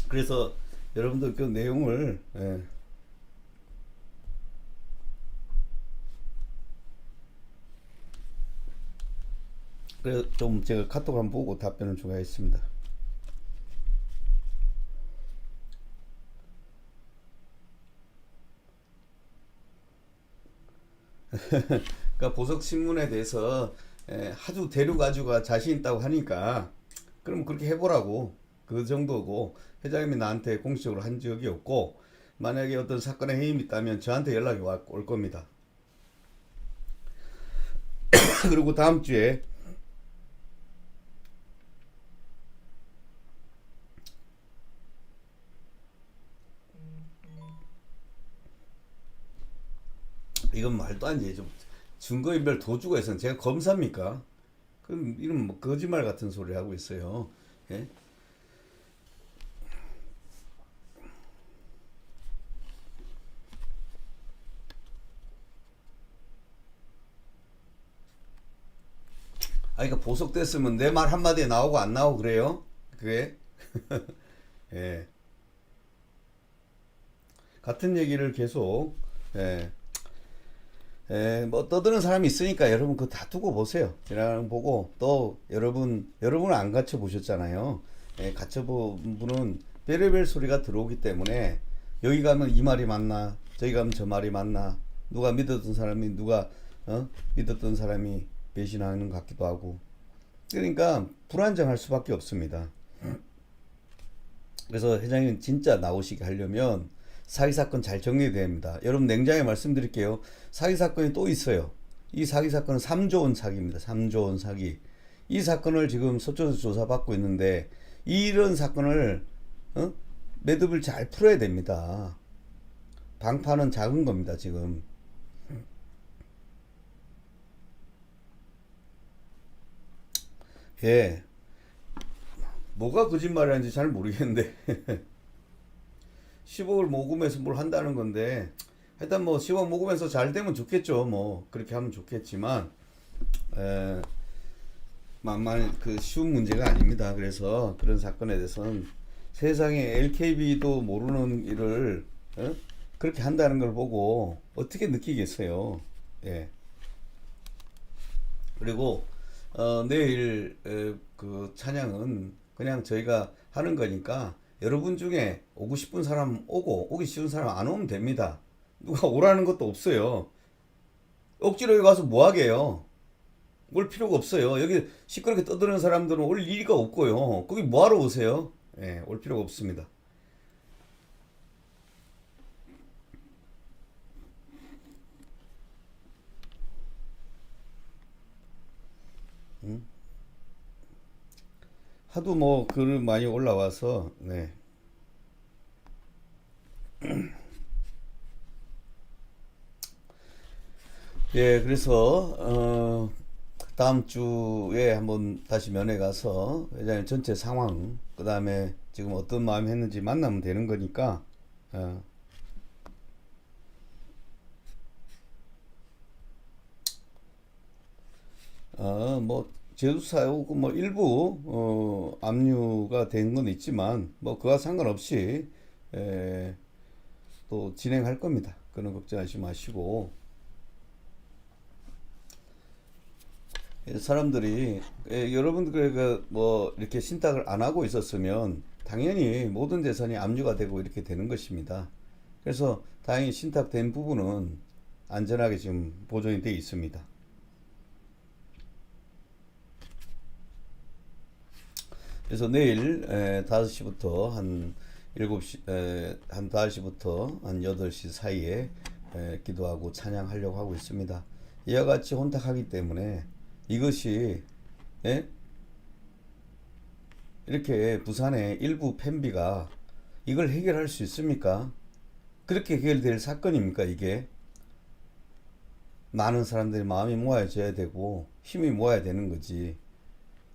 그래서 여러분들 그 내용을 그래서 좀 제가 카톡 한번 보고 답변을 주겠습니다. 그러니까 보석 신문에 대해서 하도 데려가지고 자신 있다고 하니까 그럼 그렇게 해보라고, 그 정도고, 회장님이 나한테 공식적으로 한 적이 없고, 만약에 어떤 사건에 해임이 있다면 저한테 연락이 올 겁니다. 그리고 다음 주에 이건 말도 안 되죠. 증거인멸 도주가 있으면 제가 검사입니까? 그럼 이런 뭐 거짓말 같은 소리 하고 있어요. 예? 아, 그러니까 보석됐으면 내 말 한마디에 나오고 안 나오고 그래요? 그게? 예. 같은 얘기를 계속, 예. 뭐 떠드는 사람이 있으니까 여러분 그거 다 두고 보세요. 그냥 보고 또 여러분은 안 갇혀 보셨잖아요. 갇혀 본 분은 별의별 소리가 들어오기 때문에 여기 가면 이 말이 맞나, 저기 가면 저 말이 맞나, 누가 믿었던 사람이 누가 믿었던 사람이 배신하는 것 같기도 하고, 그러니까 불안정할 수밖에 없습니다. 그래서 회장님 진짜 나오시게 하려면 사기 사건 잘 정리해야 됩니다. 여러분 냉정하게 말씀드릴게요. 사기 사건이 또 있어요. 이 사기 사건은 3조 원 사기입니다. 3조 원 사기. 이 사건을 지금 서초에서 조사받고 있는데 이런 사건을 어? 매듭을 잘 풀어야 됩니다. 방파는 작은 겁니다, 지금. 예. 뭐가 거짓말이는지 잘 모르겠는데 10억을 모금해서 뭘 한다는 건데, 일단 뭐 10억 모금해서 잘 되면 좋겠죠. 뭐 그렇게 하면 좋겠지만 에, 만만 그 쉬운 문제가 아닙니다. 그래서 그런 사건에 대해서는 세상에 LKB도 모르는 일을 그렇게 한다는 걸 보고 어떻게 느끼겠어요. 예. 그리고 내일 그 찬양은 그냥 저희가 하는 거니까 여러분 중에 오고 싶은 사람 오고, 오기 싫은 사람 안 오면 됩니다. 누가 오라는 것도 없어요. 억지로 여기 가서 뭐 하게요? 올 필요가 없어요. 여기 시끄럽게 떠드는 사람들은 올 이유가 없고요. 거기 뭐 하러 오세요? 예, 올 필요가 없습니다. 하도 뭐 글 많이 올라와서, 네. 예, 그래서 다음 주에 한번 다시 면회 가서 회장님 전체 상황, 그 다음에 지금 어떤 마음이 했는지 만나면 되는 거니까, 어, 뭐 제주사하고 뭐 일부 압류가 된 건 있지만 뭐 그와 상관없이 에, 또 진행할 겁니다. 그런 걱정하지 마시고, 사람들이 여러분들 그뭐 이렇게 신탁을 안 하고 있었으면 당연히 모든 재산이 압류가 되고 이렇게 되는 것입니다. 그래서 다행히 신탁된 부분은 안전하게 지금 보존이 되어 있습니다. 그래서 내일 5시부터 한 7시, 한 5시부터 한 8시 사이에 기도하고 찬양하려고 하고 있습니다. 이와 같이 혼탁하기 때문에 이것이, 예? 이렇게 부산의 일부 팬비가 이걸 해결할 수 있습니까? 그렇게 해결될 사건입니까, 이게? 많은 사람들이 마음이 모아져야 되고 힘이 모아야 되는 거지.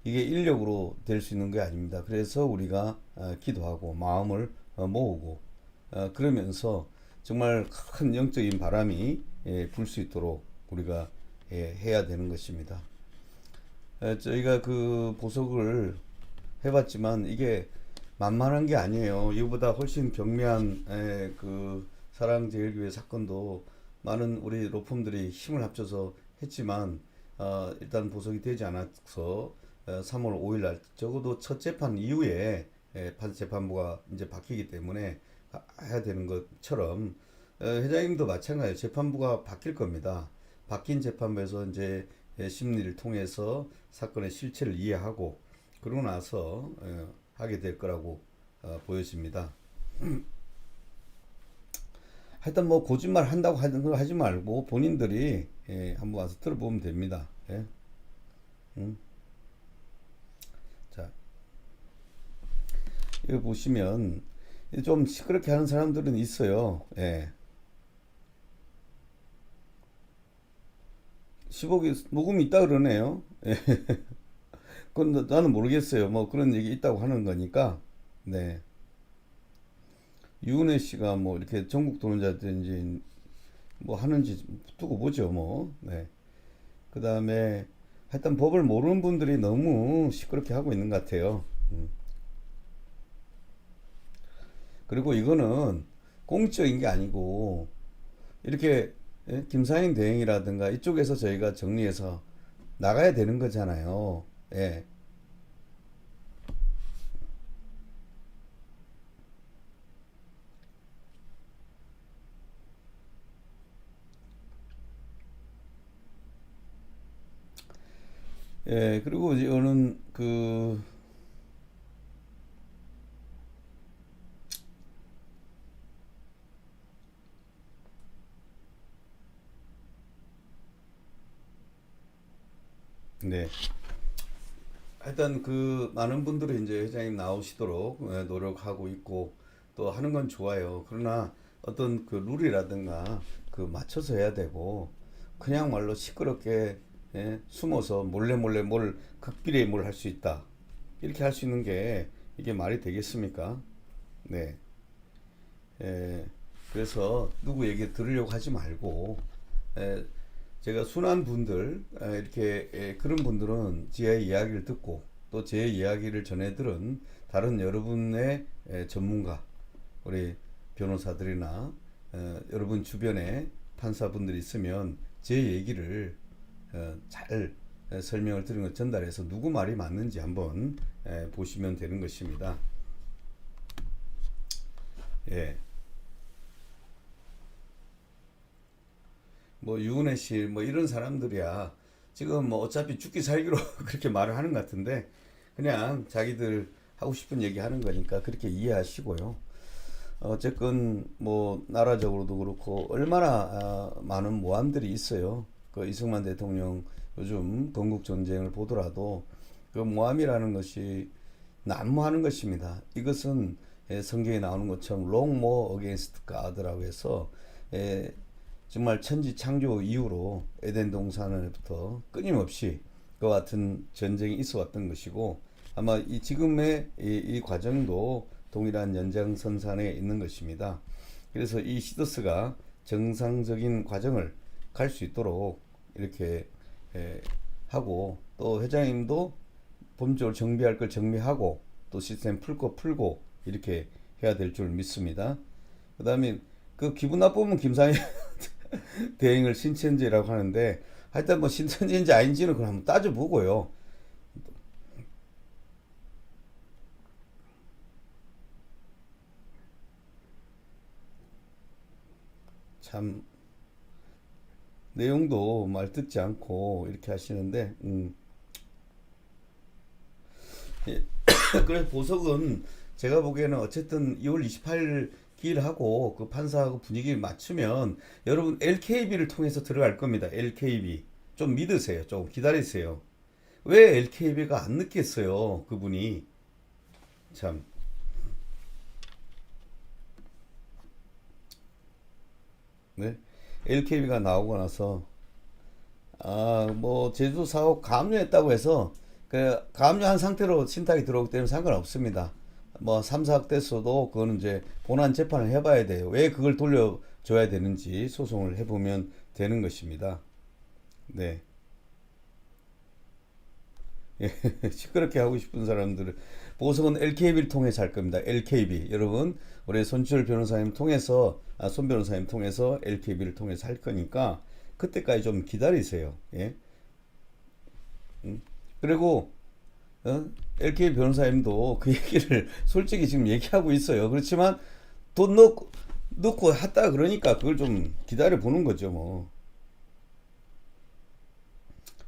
이게 인력으로 될 수 있는 게 아닙니다. 그래서 우리가 기도하고 마음을 모으고 그러면서 정말 큰 영적인 바람이 불 수 있도록 우리가 해야 되는 것입니다. 저희가 그 보석을 해봤지만 이게 만만한 게 아니에요. 이보다 훨씬 경미한 그 사랑제일교회 사건도 많은 우리 로펌들이 힘을 합쳐서 했지만 일단 보석이 되지 않아서 3월 5일 날 적어도 첫 재판 이후에 재판부가 이제 바뀌기 때문에 해야 되는 것처럼 회장님도 마찬가지예요. 재판부가 바뀔 겁니다. 바뀐 재판부에서 이제 심리를 통해서 사건의 실체를 이해하고 그러고 나서 하게 될 거라고 보여집니다. 하여튼 뭐 거짓말 한다고 하는 걸 하지 말고 본인들이 한번 와서 들어보면 됩니다. 예? 음. 자, 이거 보시면 좀 시끄럽게 하는 사람들은 있어요. 예. 10억이 녹음이 있다 그러네요. 예. 그건 나는 모르겠어요. 뭐 그런 얘기 있다고 하는 거니까. 네. 유은혜 씨가 뭐 이렇게 전국 도는자든지 뭐 하는지 두고 보죠, 뭐. 네. 그 다음에 하여튼 법을 모르는 분들이 너무 시끄럽게 하고 있는 것 같아요. 그리고 이거는 공적인 게 아니고 이렇게 김상인 대행이라든가 이쪽에서 저희가 정리해서 나가야 되는 거잖아요. 예. 예, 그리고 이거는 네. 하여튼 많은 분들이 이제 회장님 나오시도록 노력하고 있고 또 하는 건 좋아요. 그러나 어떤 룰이라든가 맞춰서 해야 되고 그냥 말로 시끄럽게 숨어서 몰래 몰래 뭘 극비리에 뭘 할 수 있다. 이렇게 할 수 있는 게 이게 말이 되겠습니까? 네. 에, 그래서 누구 얘기 들으려고 하지 말고 에, 제가 순한 분들 이렇게 그런 분들은 제 이야기를 듣고 또 제 이야기를 전해 들은 다른 여러분의 전문가 우리 변호사들이나 여러분 주변에 판사분들이 있으면 제 얘기를 잘 설명을 드리는 걸 전달해서 누구 말이 맞는지 한번 보시면 되는 것입니다. 예. 뭐 유은혜 씨 뭐 이런 사람들이야 지금 뭐 어차피 죽기 살기로 그렇게 말을 하는 것 같은데 그냥 자기들 하고 싶은 얘기 하는 거니까 그렇게 이해하시고요. 어쨌건 뭐 나라적으로도 그렇고 얼마나 많은 모함들이 있어요. 이승만 대통령 요즘 건국 전쟁을 보더라도 모함이라는 것이 난무하는 것입니다. 이것은 성경에 나오는 것처럼 long war against God라고 해서 정말 천지 창조 이후로 에덴 동산에부터 끊임없이 그와 같은 전쟁이 있어 왔던 것이고 아마 지금의 이 과정도 동일한 연장선상에 있는 것입니다. 그래서 이 시더스가 정상적인 과정을 갈 수 있도록 이렇게 하고 또 회장님도 법적으로 정비할 걸 정비하고 또 시스템 풀 거 풀고 이렇게 해야 될 줄 믿습니다. 그 다음에 기분 나쁘면 김상현 대행을 신천지라고 하는데 하여튼 뭐 신천지인지 아닌지는 그럼 한번 따져보고요. 참 내용도 말 듣지 않고 이렇게 하시는데 예. 그래서 보석은 제가 보기에는 어쨌든 2월 28일 기일하고 판사하고 분위기 맞추면 여러분 LKB를 통해서 들어갈 겁니다. LKB 좀 믿으세요. 좀 기다리세요. 왜 LKB가 안 늦겠어요? 그분이 참. 네. LKB가 나오고 나서 뭐 제주도 사업 가압류했다고 해서 가압류한 상태로 신탁이 들어오기 때문에 상관없습니다. 뭐 3, 4억 됐어도 그거는 이제 본안 재판을 해봐야 돼요. 왜 그걸 돌려줘야 되는지 소송을 해보면 되는 것입니다. 네. 예, 시끄럽게 하고 싶은 사람들은 보석은 LKB를 통해서 할 겁니다. LKB 여러분 우리 손철 변호사님 통해서 손 변호사님 통해서 LKB를 통해서 할 거니까 그때까지 좀 기다리세요. 예? 그리고 LK 변호사님도 그 얘기를 솔직히 지금 얘기하고 있어요. 그렇지만 돈 넣고 했다 그러니까 그걸 좀 기다려 보는 거죠, 뭐.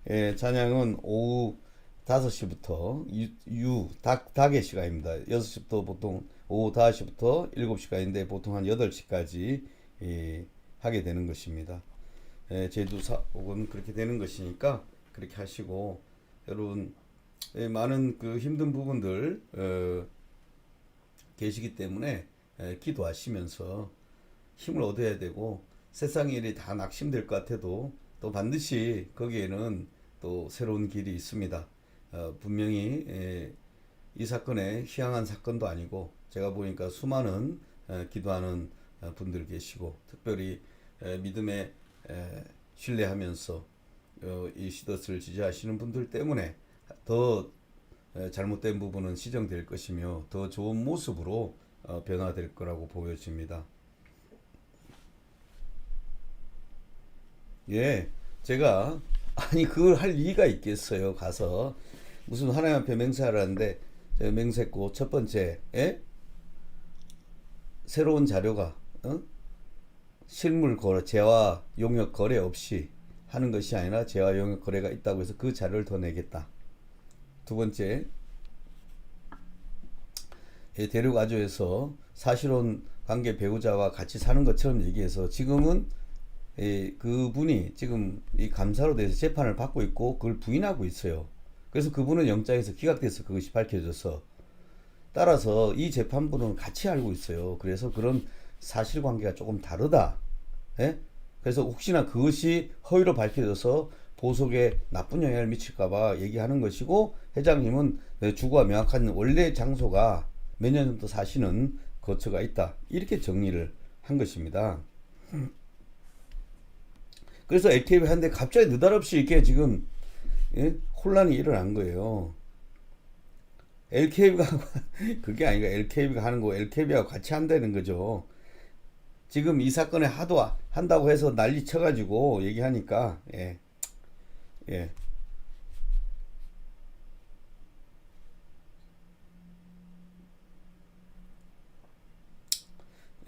예, 찬양은 오후 5시부터 닭의 시간입니다. 6시부터 보통 오후 5시부터 7시간인데 보통 한 8시까지 하게 되는 것입니다. 예, 제주사 혹은 그렇게 되는 것이니까 그렇게 하시고 여러분 많은 그 힘든 부분들 계시기 때문에 기도하시면서 힘을 얻어야 되고 세상 일이 다 낙심될 것 같아도 또 반드시 거기에는 또 새로운 길이 있습니다. 분명히 이 사건에 희한한 사건도 아니고 제가 보니까 수많은 기도하는 분들 계시고 특별히 믿음에 신뢰하면서 이 시더스를 지지하시는 분들 때문에 더 잘못된 부분은 시정될 것이며 더 좋은 모습으로 변화될 거라고 보여집니다. 예, 제가 아니 그걸 할 리가 있겠어요. 가서 무슨 하나님 앞에 맹세하라는데 제가 맹세했고 첫 번째 새로운 자료가 실물 거래, 재화 용역 거래 없이 하는 것이 아니라 재화 용역 거래가 있다고 해서 그 자료를 더 내겠다. 두 번째, 대륙 아주에서 사실혼 관계 배우자와 같이 사는 것처럼 얘기해서 지금은 그분이 지금 이 감사로 대해서 재판을 받고 있고 그걸 부인하고 있어요. 그래서 그분은 영장에서 기각돼서 그것이 밝혀져서 따라서 이 재판부는 같이 알고 있어요. 그래서 그런 사실관계가 조금 다르다. 예? 그래서 혹시나 그것이 허위로 밝혀져서 보석에 나쁜 영향을 미칠까봐 얘기하는 것이고 회장님은 주거가 명확한 원래 장소가 몇 년 정도 사시는 거처가 있다. 이렇게 정리를 한 것입니다. 그래서 LKB 하는데 갑자기 느닷없이 이렇게 지금 혼란이 일어난 거예요. LKB가 그게 아니라 LKB가 하는 거 LKB하고 같이 한다는 거죠. 지금 이 사건에 하도 한다고 해서 난리 쳐가지고 얘기하니까 예,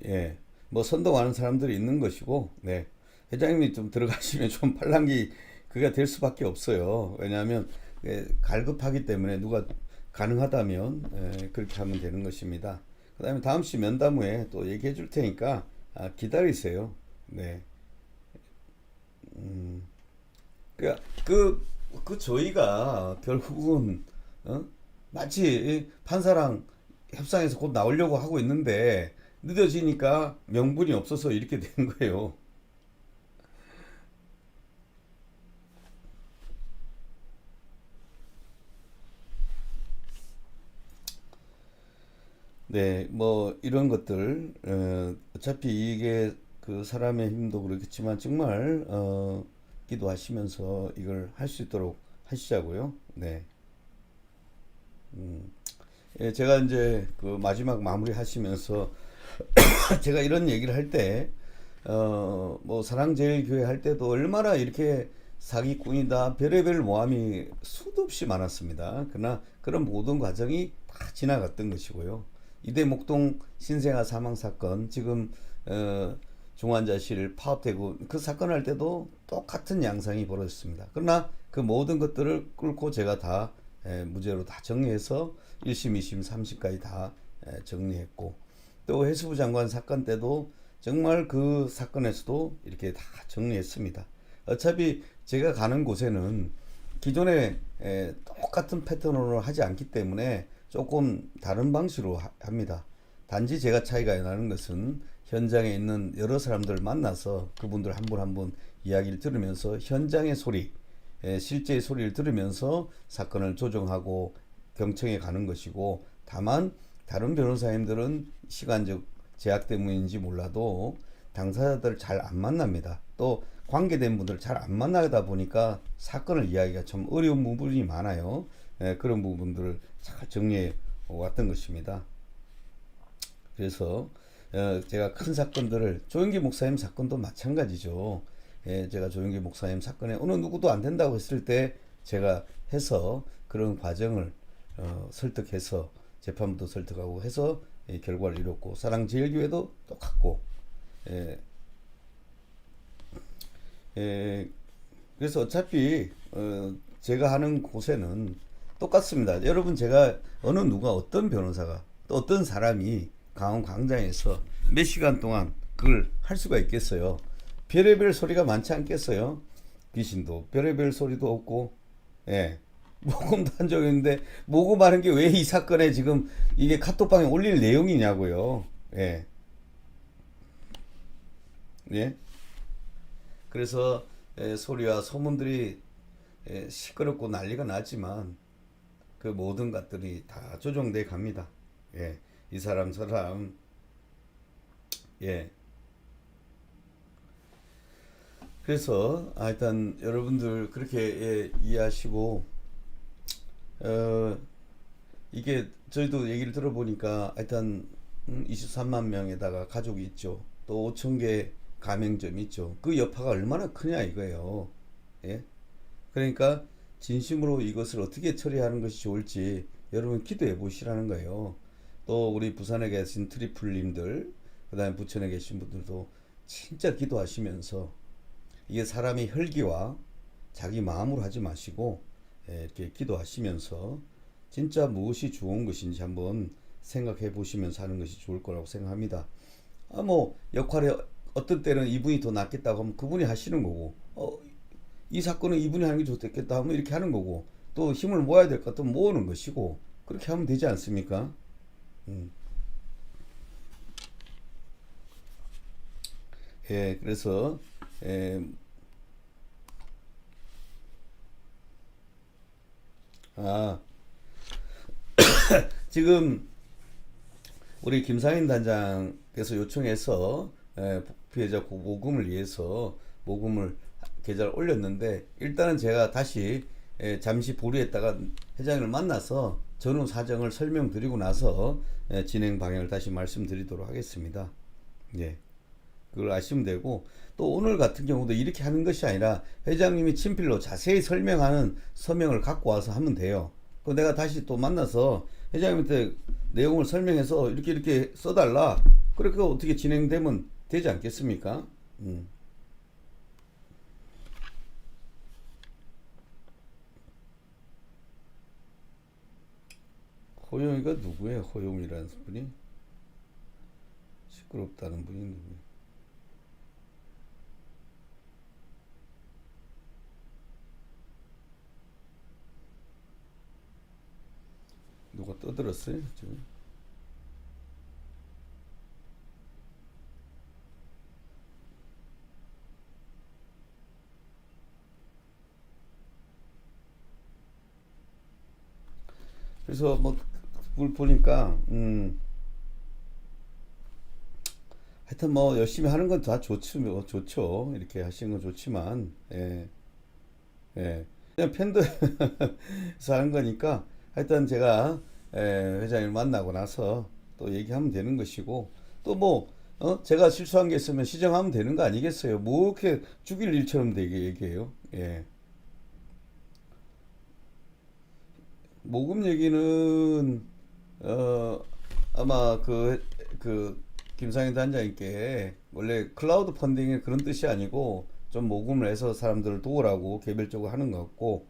예. 뭐 선동하는 사람들이 있는 것이고, 네. 회장님이 좀 들어가시면 좀 팔랑기 그가 될 수밖에 없어요. 왜냐하면 갈급하기 때문에 누가 가능하다면 그렇게 하면 되는 것입니다. 그다음에 다음 시 면담 후에 또 얘기해 줄 테니까 기다리세요. 네. 그러니까 그 저희가 결국은 마치 판사랑 협상해서 곧 나오려고 하고 있는데 늦어지니까 명분이 없어서 이렇게 된 거예요. 네, 뭐 이런 것들 어차피 이게 그 사람의 힘도 그렇겠지만 정말 기도하시면서 이걸 할 수 있도록 하시자고요. 네. 예, 제가 이제 그 마지막 마무리 하시면서 제가 이런 얘기를 할 때, 뭐 사랑제일교회 할 때도 얼마나 이렇게 사기꾼이다, 별의별 모함이 수도 없이 많았습니다. 그러나 그런 모든 과정이 다 지나갔던 것이고요. 이대 목동 신생아 사망 사건, 지금 중환자실 파업되고 그 사건 할 때도 똑같은 양상이 벌어졌습니다. 그러나 그 모든 것들을 끌고 제가 다 무죄로 다 정리해서 1심, 2심, 3심까지 다 정리했고 또 해수부 장관 사건 때도 정말 그 사건에서도 이렇게 다 정리했습니다. 어차피 제가 가는 곳에는 기존에 똑같은 패턴으로 하지 않기 때문에 조금 다른 방식으로 합니다. 단지 제가 차이가 나는 것은 현장에 있는 여러 사람들을 만나서 그분들 한 분 한 분 이야기를 들으면서 현장의 소리, 실제의 소리를 들으면서 사건을 조정하고 경청해 가는 것이고 다만 다른 변호사님들은 시간적 제약 때문인지 몰라도 당사자들을 잘 안 만납니다. 또 관계된 분들을 잘 안 만나다 보니까 사건을 이야기가 좀 어려운 부분이 많아요. 그런 부분들을 잘 정리해 왔던 것입니다. 그래서 제가 큰 사건들을 조영기 목사님 사건도 마찬가지죠. 제가 조영기 목사님 사건에 어느 누구도 안 된다고 했을 때 제가 해서 그런 과정을 설득해서 재판부도 설득하고 해서 결과를 이뤘고 사랑제일교회도 똑같고 예, 예, 그래서 어차피 제가 하는 곳에는 똑같습니다. 여러분 제가 어느 누가 어떤 변호사가 또 어떤 사람이 강원 광장에서 몇 시간 동안 그걸 할 수가 있겠어요. 별의별 소리가 많지 않겠어요. 귀신도 별의별 소리도 없고 예. 모금도 한 적이 있는데 모금하는 게 왜 이 사건에 지금 이게 카톡방에 올릴 내용이냐고요. 예. 예. 그래서 소리와 소문들이 시끄럽고 난리가 나지만 그 모든 것들이 다 조정돼 갑니다. 예. 이 사람 저 사람 예. 그래서 일단 여러분들 그렇게 이해하시고 어, 이게 저희도 얘기를 들어보니까 일단 23만 명에다가 가족이 있죠. 또 5천 개 가맹점이 있죠. 그 여파가 얼마나 크냐 이거예요. 예? 그러니까 진심으로 이것을 어떻게 처리하는 것이 좋을지 여러분 기도해 보시라는 거예요. 또 우리 부산에 계신 트리플님들, 그다음에 부천에 계신 분들도 진짜 기도하시면서 이게 사람의 혈기와 자기 마음으로 하지 마시고 이렇게 기도하시면서 진짜 무엇이 좋은 것인지 한번 생각해 보시면서 하는 것이 좋을 거라고 생각합니다. 뭐 역할에 어떤 때는 이분이 더 낫겠다고 하면 그분이 하시는 거고 이 사건은 이분이 하는 게 좋겠다 하면 이렇게 하는 거고 또 힘을 모아야 될 것 같으면 모으는 것이고 그렇게 하면 되지 않습니까? 음. 예, 그래서 예, 아 지금 우리 김상인 단장께서 요청해서 피해자 모금을 위해서 모금을 계좌를 올렸는데 일단은 제가 다시 잠시 보류했다가 회장님을 만나서 전후 사정을 설명드리고 나서 진행 방향을 다시 말씀드리도록 하겠습니다. 예. 그걸 아시면 되고 또 오늘 같은 경우도 이렇게 하는 것이 아니라 회장님이 친필로 자세히 설명하는 서명을 갖고 와서 하면 돼요. 그 내가 다시 또 만나서 회장님한테 내용을 설명해서 이렇게 이렇게 써달라. 그렇게 어떻게 진행되면 되지 않겠습니까? 호용이가 누구예요? 호용이라는 분이 시끄럽다는 분이 누구예요? 누가 떠들었어요? 지금? 그래서 뭐 그걸 보니까 하여튼 뭐 열심히 하는 건 다 좋죠, 뭐 좋죠. 이렇게 하시는 건 좋지만 예. 그냥 팬들에서 하는 거니까 하여튼 제가 회장님 만나고 나서 또 얘기하면 되는 것이고 또 뭐 제가 실수한 게 있으면 시정하면 되는 거 아니겠어요? 뭐 이렇게 죽일 일처럼 되게 얘기해요. 예. 모금 얘기는 어 아마 그 김상현 단장님께 원래 클라우드 펀딩의 그런 뜻이 아니고 좀 모금을 해서 사람들을 도우라고 개별적으로 하는 것 같고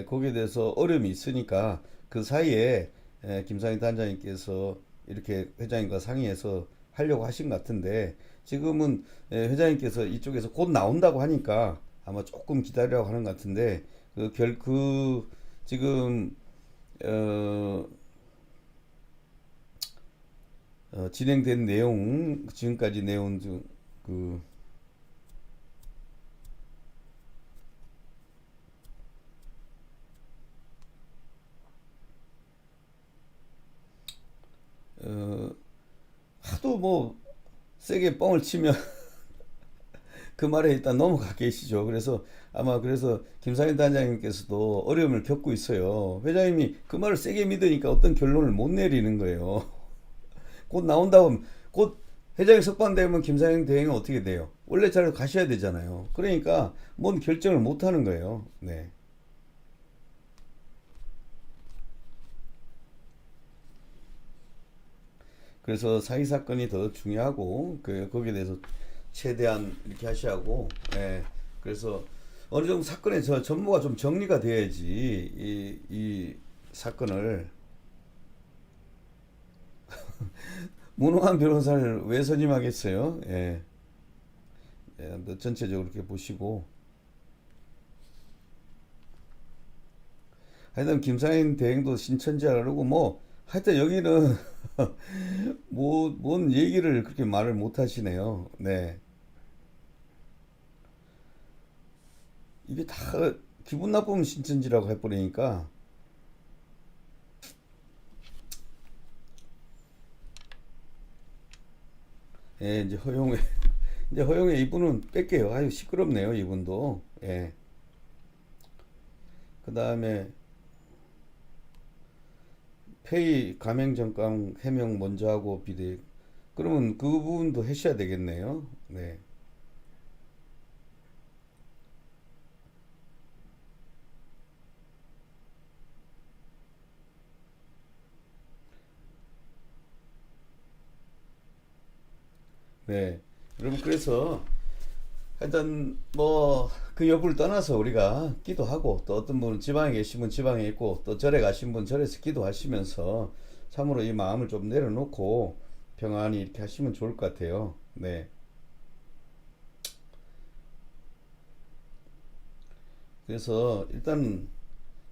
거기에 대해서 어려움이 있으니까 그 사이에 김상현 단장님께서 이렇게 회장님과 상의해서 하려고 하신 것 같은데 지금은 회장님께서 이쪽에서 곧 나온다고 하니까 아마 조금 기다리라고 하는 것 같은데 그 지금 어, 진행된 내용 지금까지 내용 중그 어, 하도 뭐 세게 뻥을 치면 그 말에 일단 넘어가 계시죠. 그래서 아마 그래서 김상현 단장님께서도 어려움을 겪고 있어요. 회장님이 그 말을 세게 믿으니까 어떤 결론을 못 내리는 거예요. 곧 나온다고 하면 곧 회장이 석방되면 김상현 대행은 어떻게 돼요? 원래 자리로 가셔야 되잖아요. 그러니까 뭔 결정을 못 하는 거예요. 네. 그래서 사기 사건이 더 중요하고 거기에 대해서 최대한 이렇게 하시고 예. 그래서 어느 정도 사건의 전모가 좀 정리가 돼야지 이 사건을 무능한 변호사를 왜 선임하겠어요? 예. 예, 전체적으로 이렇게 보시고 하여튼 김사인 대행도 신천지라 그러고 뭐 하여튼 여기는 뭔 얘기를 그렇게 말을 못 하시네요. 네. 이게 다 기분 나쁘면 신천지라고 해버리니까 예, 이제 허용에 이제 허용에 이분은 뺄게요. 아유 시끄럽네요 이분도. 예. 그 다음에 페이 가맹점감 해명 먼저 하고 비대 그러면 그 부분도 하셔야 되겠네요. 네. 네. 여러분 그래서 하여튼 뭐 그 여부를 떠나서 우리가 기도하고 또 어떤 분은 지방에 계신 분 지방에 있고 또 절에 가신 분 절에서 기도하시면서 참으로 이 마음을 좀 내려놓고 평안히 이렇게 하시면 좋을 것 같아요. 네. 그래서 일단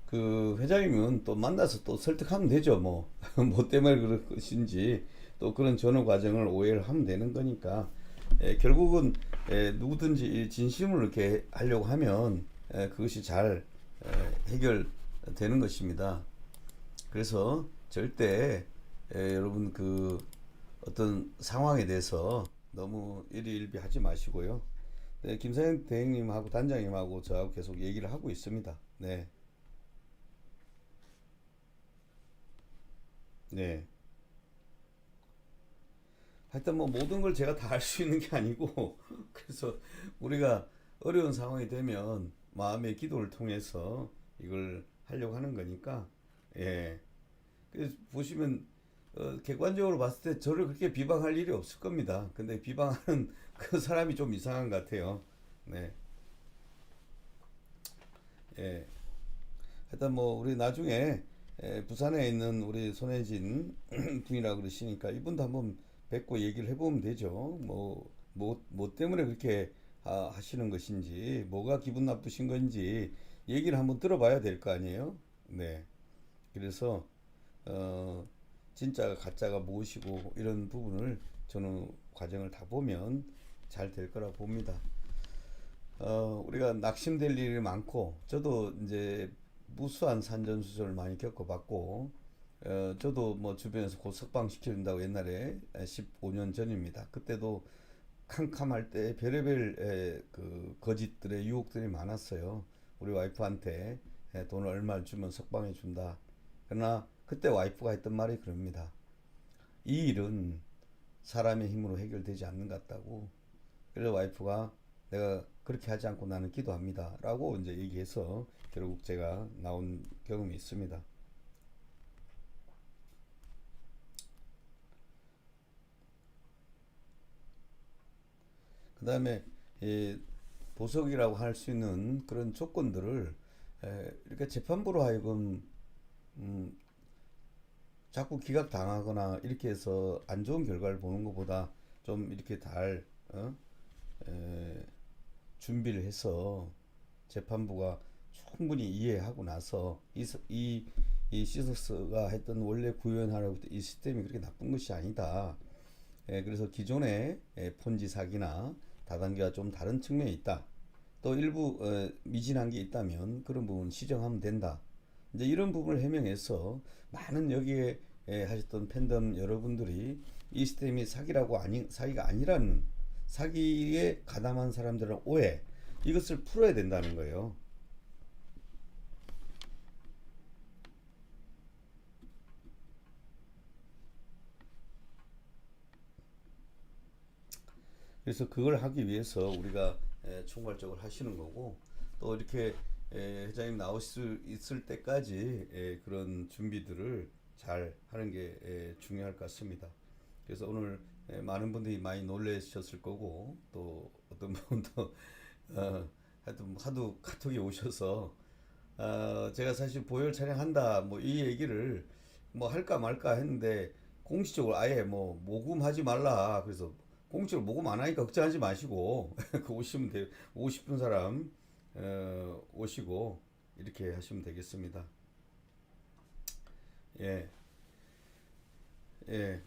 그 회장님은 또 만나서 또 설득하면 되죠. 뭐, 뭐 때문에 그런 것인지 또 그런 전후 과정을 오해를 하면 되는 거니까 결국은 누구든지 진심으로 이렇게 하려고 하면 그것이 잘 해결되는 것입니다. 그래서 절대 여러분 그 어떤 상황에 대해서 너무 일희일비하지 마시고요. 네, 김사현 대행님하고 단장님하고 저하고 계속 얘기를 하고 있습니다. 네, 네. 하여튼 뭐 모든 걸 제가 다 할 수 있는 게 아니고 그래서 우리가 어려운 상황이 되면 마음의 기도를 통해서 이걸 하려고 하는 거니까 예. 그래서 보시면 객관적으로 봤을 때 저를 그렇게 비방할 일이 없을 겁니다. 근데 비방하는 그 사람이 좀 이상한 것 같아요. 네. 예. 하여튼 뭐 우리 나중에 부산에 있는 우리 손혜진 분이라고 그러시니까 이분도 한번 뵙고 얘기를 해보면 되죠. 뭐 때문에 그렇게 하시는 것인지, 뭐가 기분 나쁘신 건지 얘기를 한번 들어봐야 될 거 아니에요. 네. 그래서 어, 진짜가 가짜가 무엇이고 이런 부분을 저는 과정을 다 보면 잘 될 거라 봅니다. 우리가 낙심될 일이 많고, 저도 이제 무수한 산전수전을 많이 겪어봤고, 저도 뭐 주변에서 곧 석방시켜준다고 옛날에 15년 전입니다. 그때도 캄캄할 때 별의별 그 거짓들의 유혹들이 많았어요. 우리 와이프한테 돈을 얼마를 주면 석방해 준다. 그러나 그때 와이프가 했던 말이 그럽니다. 이 일은 사람의 힘으로 해결되지 않는 것 같다고. 그래서 와이프가 내가 그렇게 하지 않고 나는 기도합니다. 라고 이제 얘기해서 결국 제가 나온 경험이 있습니다. 그 다음에 보석이라고 할 수 있는 그런 조건들을 이렇게 재판부로 하여금 음, 자꾸 기각당하거나 이렇게 해서 안 좋은 결과를 보는 것보다 좀 이렇게 잘 에, 준비를 해서 재판부가 충분히 이해하고 나서 이 시스가 했던 원래 구현하라고 이 시스템이 그렇게 나쁜 것이 아니다. 그래서 기존의 폰지 사기나 다단계와 좀 다른 측면이 있다. 또 일부 미진한 게 있다면 그런 부분 시정하면 된다. 이제 이런 부분을 해명해서 많은 여기에 하셨던 팬덤 여러분들이 이 시스템이 사기가 아니라는 사기에 가담한 사람들의 오해 이것을 풀어야 된다는 거예요. 그래서 그걸 하기 위해서 우리가 총괄적으로 하시는 거고 또 이렇게 회장님 나오실 수 있을 때까지 그런 준비들을 잘 하는 게 중요할 것 같습니다. 그래서 오늘 많은 분들이 많이 놀라셨을 거고 또 어떤 분도 하여튼 하도 카톡이 오셔서 제가 사실 보혈 촬영한다 뭐 이 얘기를 뭐 할까 말까 했는데 공식적으로 아예 뭐 모금하지 말라 그래서 공식적으로 모금 안 하니까 걱정하지 마시고 그 오시면 돼 오고 싶은 사람 오시고 이렇게 하시면 되겠습니다. 예, 예,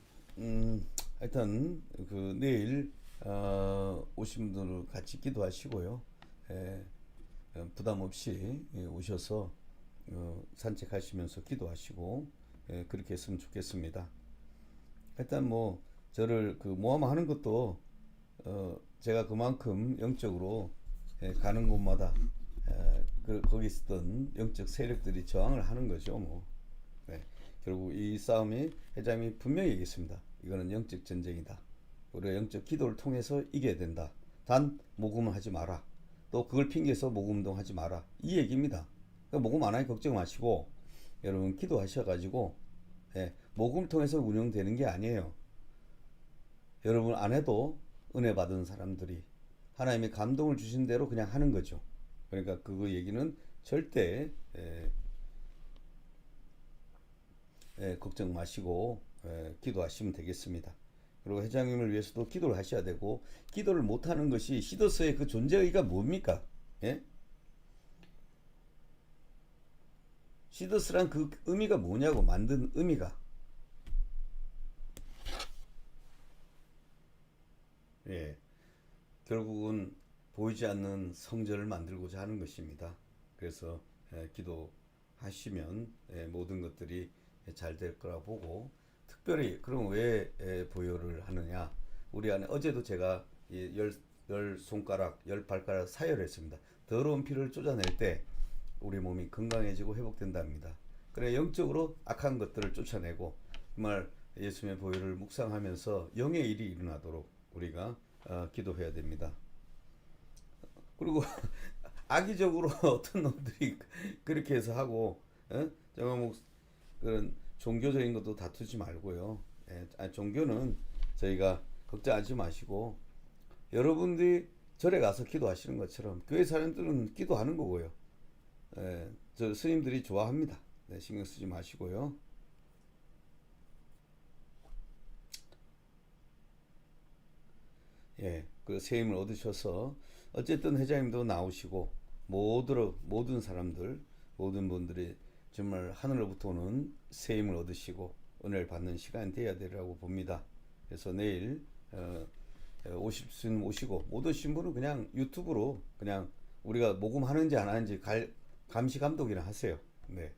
하여튼 그 내일 오신 분들 같이 기도하시고요. 예, 부담 없이 오셔서 산책하시면서 기도하시고 그렇게 했으면 좋겠습니다. 일단 뭐 저를 그 모함하는 것도 제가 그만큼 영적으로 가는 곳마다 거기 있었던 영적 세력들이 저항을 하는 거죠. 뭐 네. 결국 이 싸움이 회장님이 분명히 얘기했습니다. 이거는 영적 전쟁이다. 우리가 영적 기도를 통해서 이겨야 된다. 단 모금을 하지 마라. 또 그걸 핑계해서 모금 운동하지 마라. 이 얘기입니다. 그러니까 모금 안 하니 걱정 마시고 여러분 기도하셔가지고 모금을 통해서 운영되는 게 아니에요. 여러분 안 해도 은혜 받은 사람들이 하나님의 감동을 주신 대로 그냥 하는 거죠. 그러니까 그 얘기는 절대 걱정 마시고 기도하시면 되겠습니다. 그리고 회장님을 위해서도 기도를 하셔야 되고 기도를 못하는 것이 시더스의 그 존재 의의가 뭡니까? 예? 시더스란 그 의미가 뭐냐고 만든 의미가 예, 결국은 보이지 않는 성전을 만들고자 하는 것입니다. 그래서 기도하시면 모든 것들이 잘 될 거라 보고 특별히 그럼 왜 보혈을 하느냐? 우리 안에 어제도 제가 열 손가락, 열 발가락 사열했습니다. 더러운 피를 쫓아낼 때 우리 몸이 건강해지고 회복된답니다. 그래 영적으로 악한 것들을 쫓아내고 정말 예수님의 보혈을 묵상하면서 영의 일이 일어나도록 우리가 기도해야 됩니다. 그리고 악의적으로 어떤 놈들이 그렇게 해서 하고 정말 뭐 그런 종교적인 것도 다투지 말고요. 종교는 저희가 걱정하지 마시고 여러분들이 절에 가서 기도하시는 것처럼 교회 사람들은 기도하는 거고요. 저 스님들이 좋아합니다. 신경 쓰지 마시고요. 그 세임을 얻으셔서 어쨌든 회장님도 나오시고 모든 사람들 모든 분들이 정말 하늘로부터 오는 세임을 얻으시고 은혜를 받는 시간이 되어야 되라고 봅니다. 그래서 내일 오실 수는 오시고 못 오신 분은 그냥 유튜브로 그냥 우리가 모금하는지 안 하는지 감시 감독이나 하세요. 네.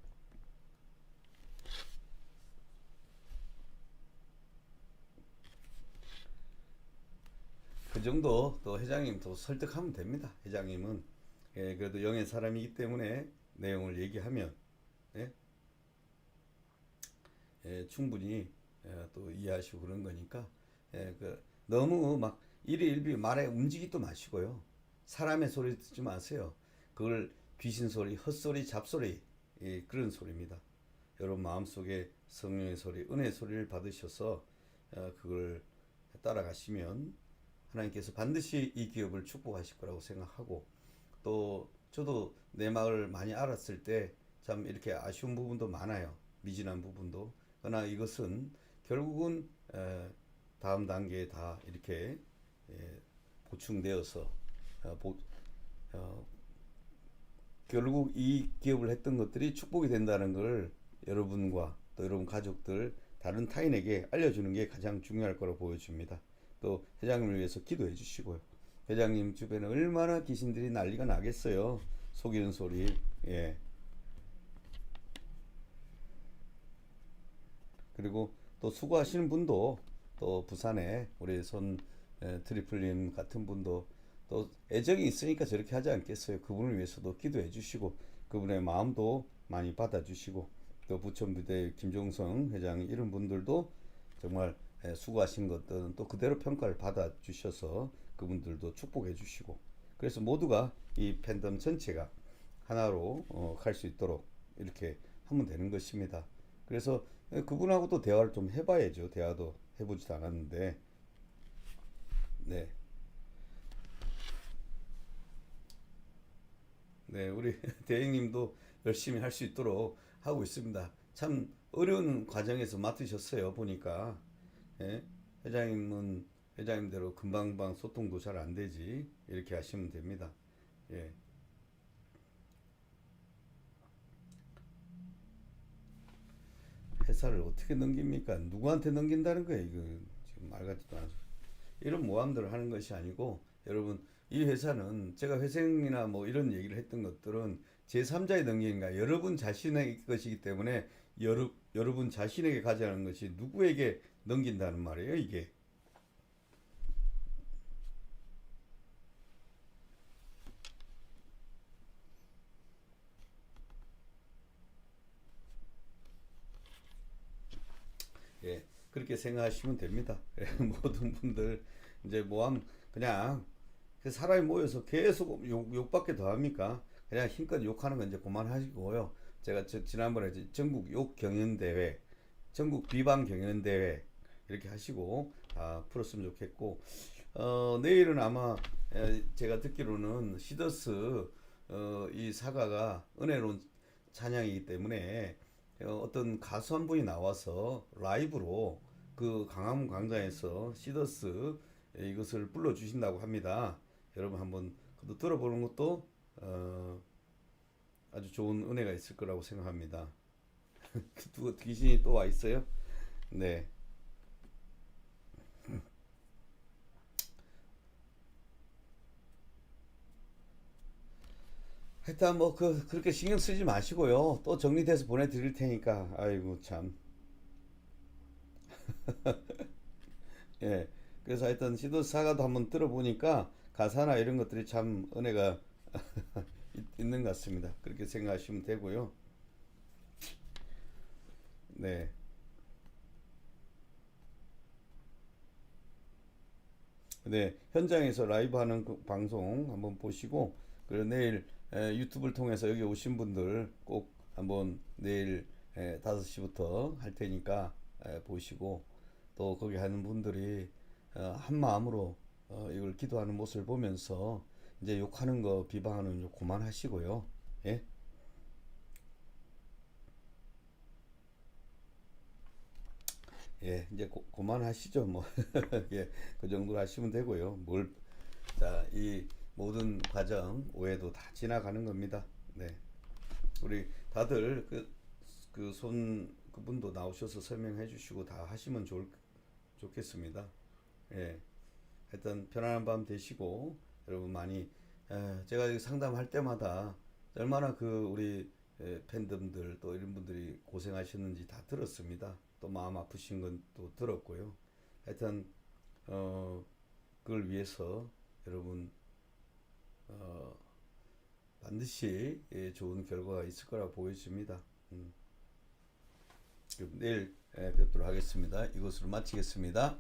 그 정도 또 회장님 또 설득하면 됩니다. 회장님은 그래도 영의 사람이기 때문에 내용을 얘기하면 예? 충분히 또 이해하시고 그런 거니까 너무 막 일희일비 말에 움직이도 마시고요. 사람의 소리 듣지 마세요. 그걸 귀신 소리, 헛소리, 잡소리 그런 소리입니다. 여러분 마음속에 성령의 소리, 은혜의 소리를 받으셔서 그걸 따라가시면 하나님께서 반드시 이 기업을 축복하실 거라고 생각하고 또 저도 내 마을 많이 알았을 때 참 이렇게 아쉬운 부분도 많아요. 미진한 부분도. 그러나 이것은 결국은 다음 단계에 다 이렇게 보충되어서 결국 이 기업을 했던 것들이 축복이 된다는 걸 여러분과 또 여러분 가족들 다른 타인에게 알려주는 게 가장 중요할 거라고 보여집니다. 또 회장님을 위해서 기도해 주시고요. 회장님 주변에 얼마나 귀신들이 난리가 나겠어요. 속이는 소리. 그리고 또 수고하시는 분도 또 부산에 우리 손 트리플님 같은 분도 또 애정이 있으니까 저렇게 하지 않겠어요. 그분을 위해서도 기도해 주시고 그분의 마음도 많이 받아주시고 또 부천부대 김종성 회장 이런 분들도 정말 수고하신 것들은 또 그대로 평가를 받아주셔서 그분들도 축복해 주시고 그래서 모두가 이 팬덤 전체가 하나로 갈 수 있도록 이렇게 하면 되는 것입니다. 그래서 그분하고도 대화를 좀 해봐야죠. 대화도 해보지도 않았는데, 네, 네, 우리 대행님도 열심히 할 수 있도록 하고 있습니다. 참 어려운 과정에서 맡으셨어요, 보니까. 예? 회장님은 회장님대로 금방금방 소통도 잘 안 되지. 이렇게 하시면 됩니다. 예. 회사를 어떻게 넘깁니까? 누구한테 넘긴다는 거예요, 이거. 지금 말 같지도 않아서. 이런 모함들을 하는 것이 아니고, 여러분, 이 회사는 제가 회생이나 뭐 이런 얘기를 했던 것들은 제3자의 능력인가 여러분 자신의 것이기 때문에 여러분 자신에게 가져가는 것이 누구에게 넘긴다는 말이에요, 이게. 예, 그렇게 생각하시면 됩니다. 예, 모든 분들 이제 모함 그냥 그 사람이 모여서 계속 욕밖에 더 합니까? 그냥 힘껏 욕하는 건 이제 그만하시고요. 제가 지난번에 이제 전국 욕 경연대회, 전국 비방 경연대회 이렇게 하시고 다 풀었으면 좋겠고, 내일은 아마 제가 듣기로는 시더스 이 사가가 은혜로운 찬양이기 때문에 어떤 가수 한 분이 나와서 라이브로 그 강화문 광장에서 시더스 이것을 불러주신다고 합니다. 여러분 한번 그것도 들어보는 것도 아주 좋은 은혜가 있을 거라고 생각합니다. 그 귀신이 또 와 있어요? 네. 하여튼 뭐 그렇게 신경 쓰지 마시고요. 또 정리돼서 보내드릴 테니까. 아이고 참. 예. 그래서 하여튼 시도 사가도 한번 들어보니까 가사나 이런 것들이 참 은혜가 있는 것 같습니다. 그렇게 생각하시면 되고요. 네. 네. 현장에서 라이브 하는 그 방송 한번 보시고, 그리고 내일 유튜브를 통해서 여기 오신 분들 꼭 한번 내일 5시부터 할 테니까 보시고, 또 거기 하는 분들이 한 마음으로 이걸 기도하는 모습을 보면서 이제 욕하는 거 비방하는 거 그만하시고요. 예? 예, 이제 그만하시죠. 뭐 예, 그 정도 하시면 되고요. 자, 이 모든 과정 오해도 다 지나가는 겁니다. 네, 우리 다들 그분도 나오셔서 설명해 주시고 다 하시면 좋겠습니다. 예, 하여튼 편안한 밤 되시고 여러분 많이 제가 상담할 때마다 얼마나 그 우리 팬덤들 또 이런 분들이 고생하셨는지 다 들었습니다. 또 마음 아프신 건 또 들었고요. 하여튼 어, 그걸 위해서 여러분 어, 반드시 좋은 결과가 있을 거라 보여집니다. 내일 뵙도록 하겠습니다. 이것으로 마치겠습니다.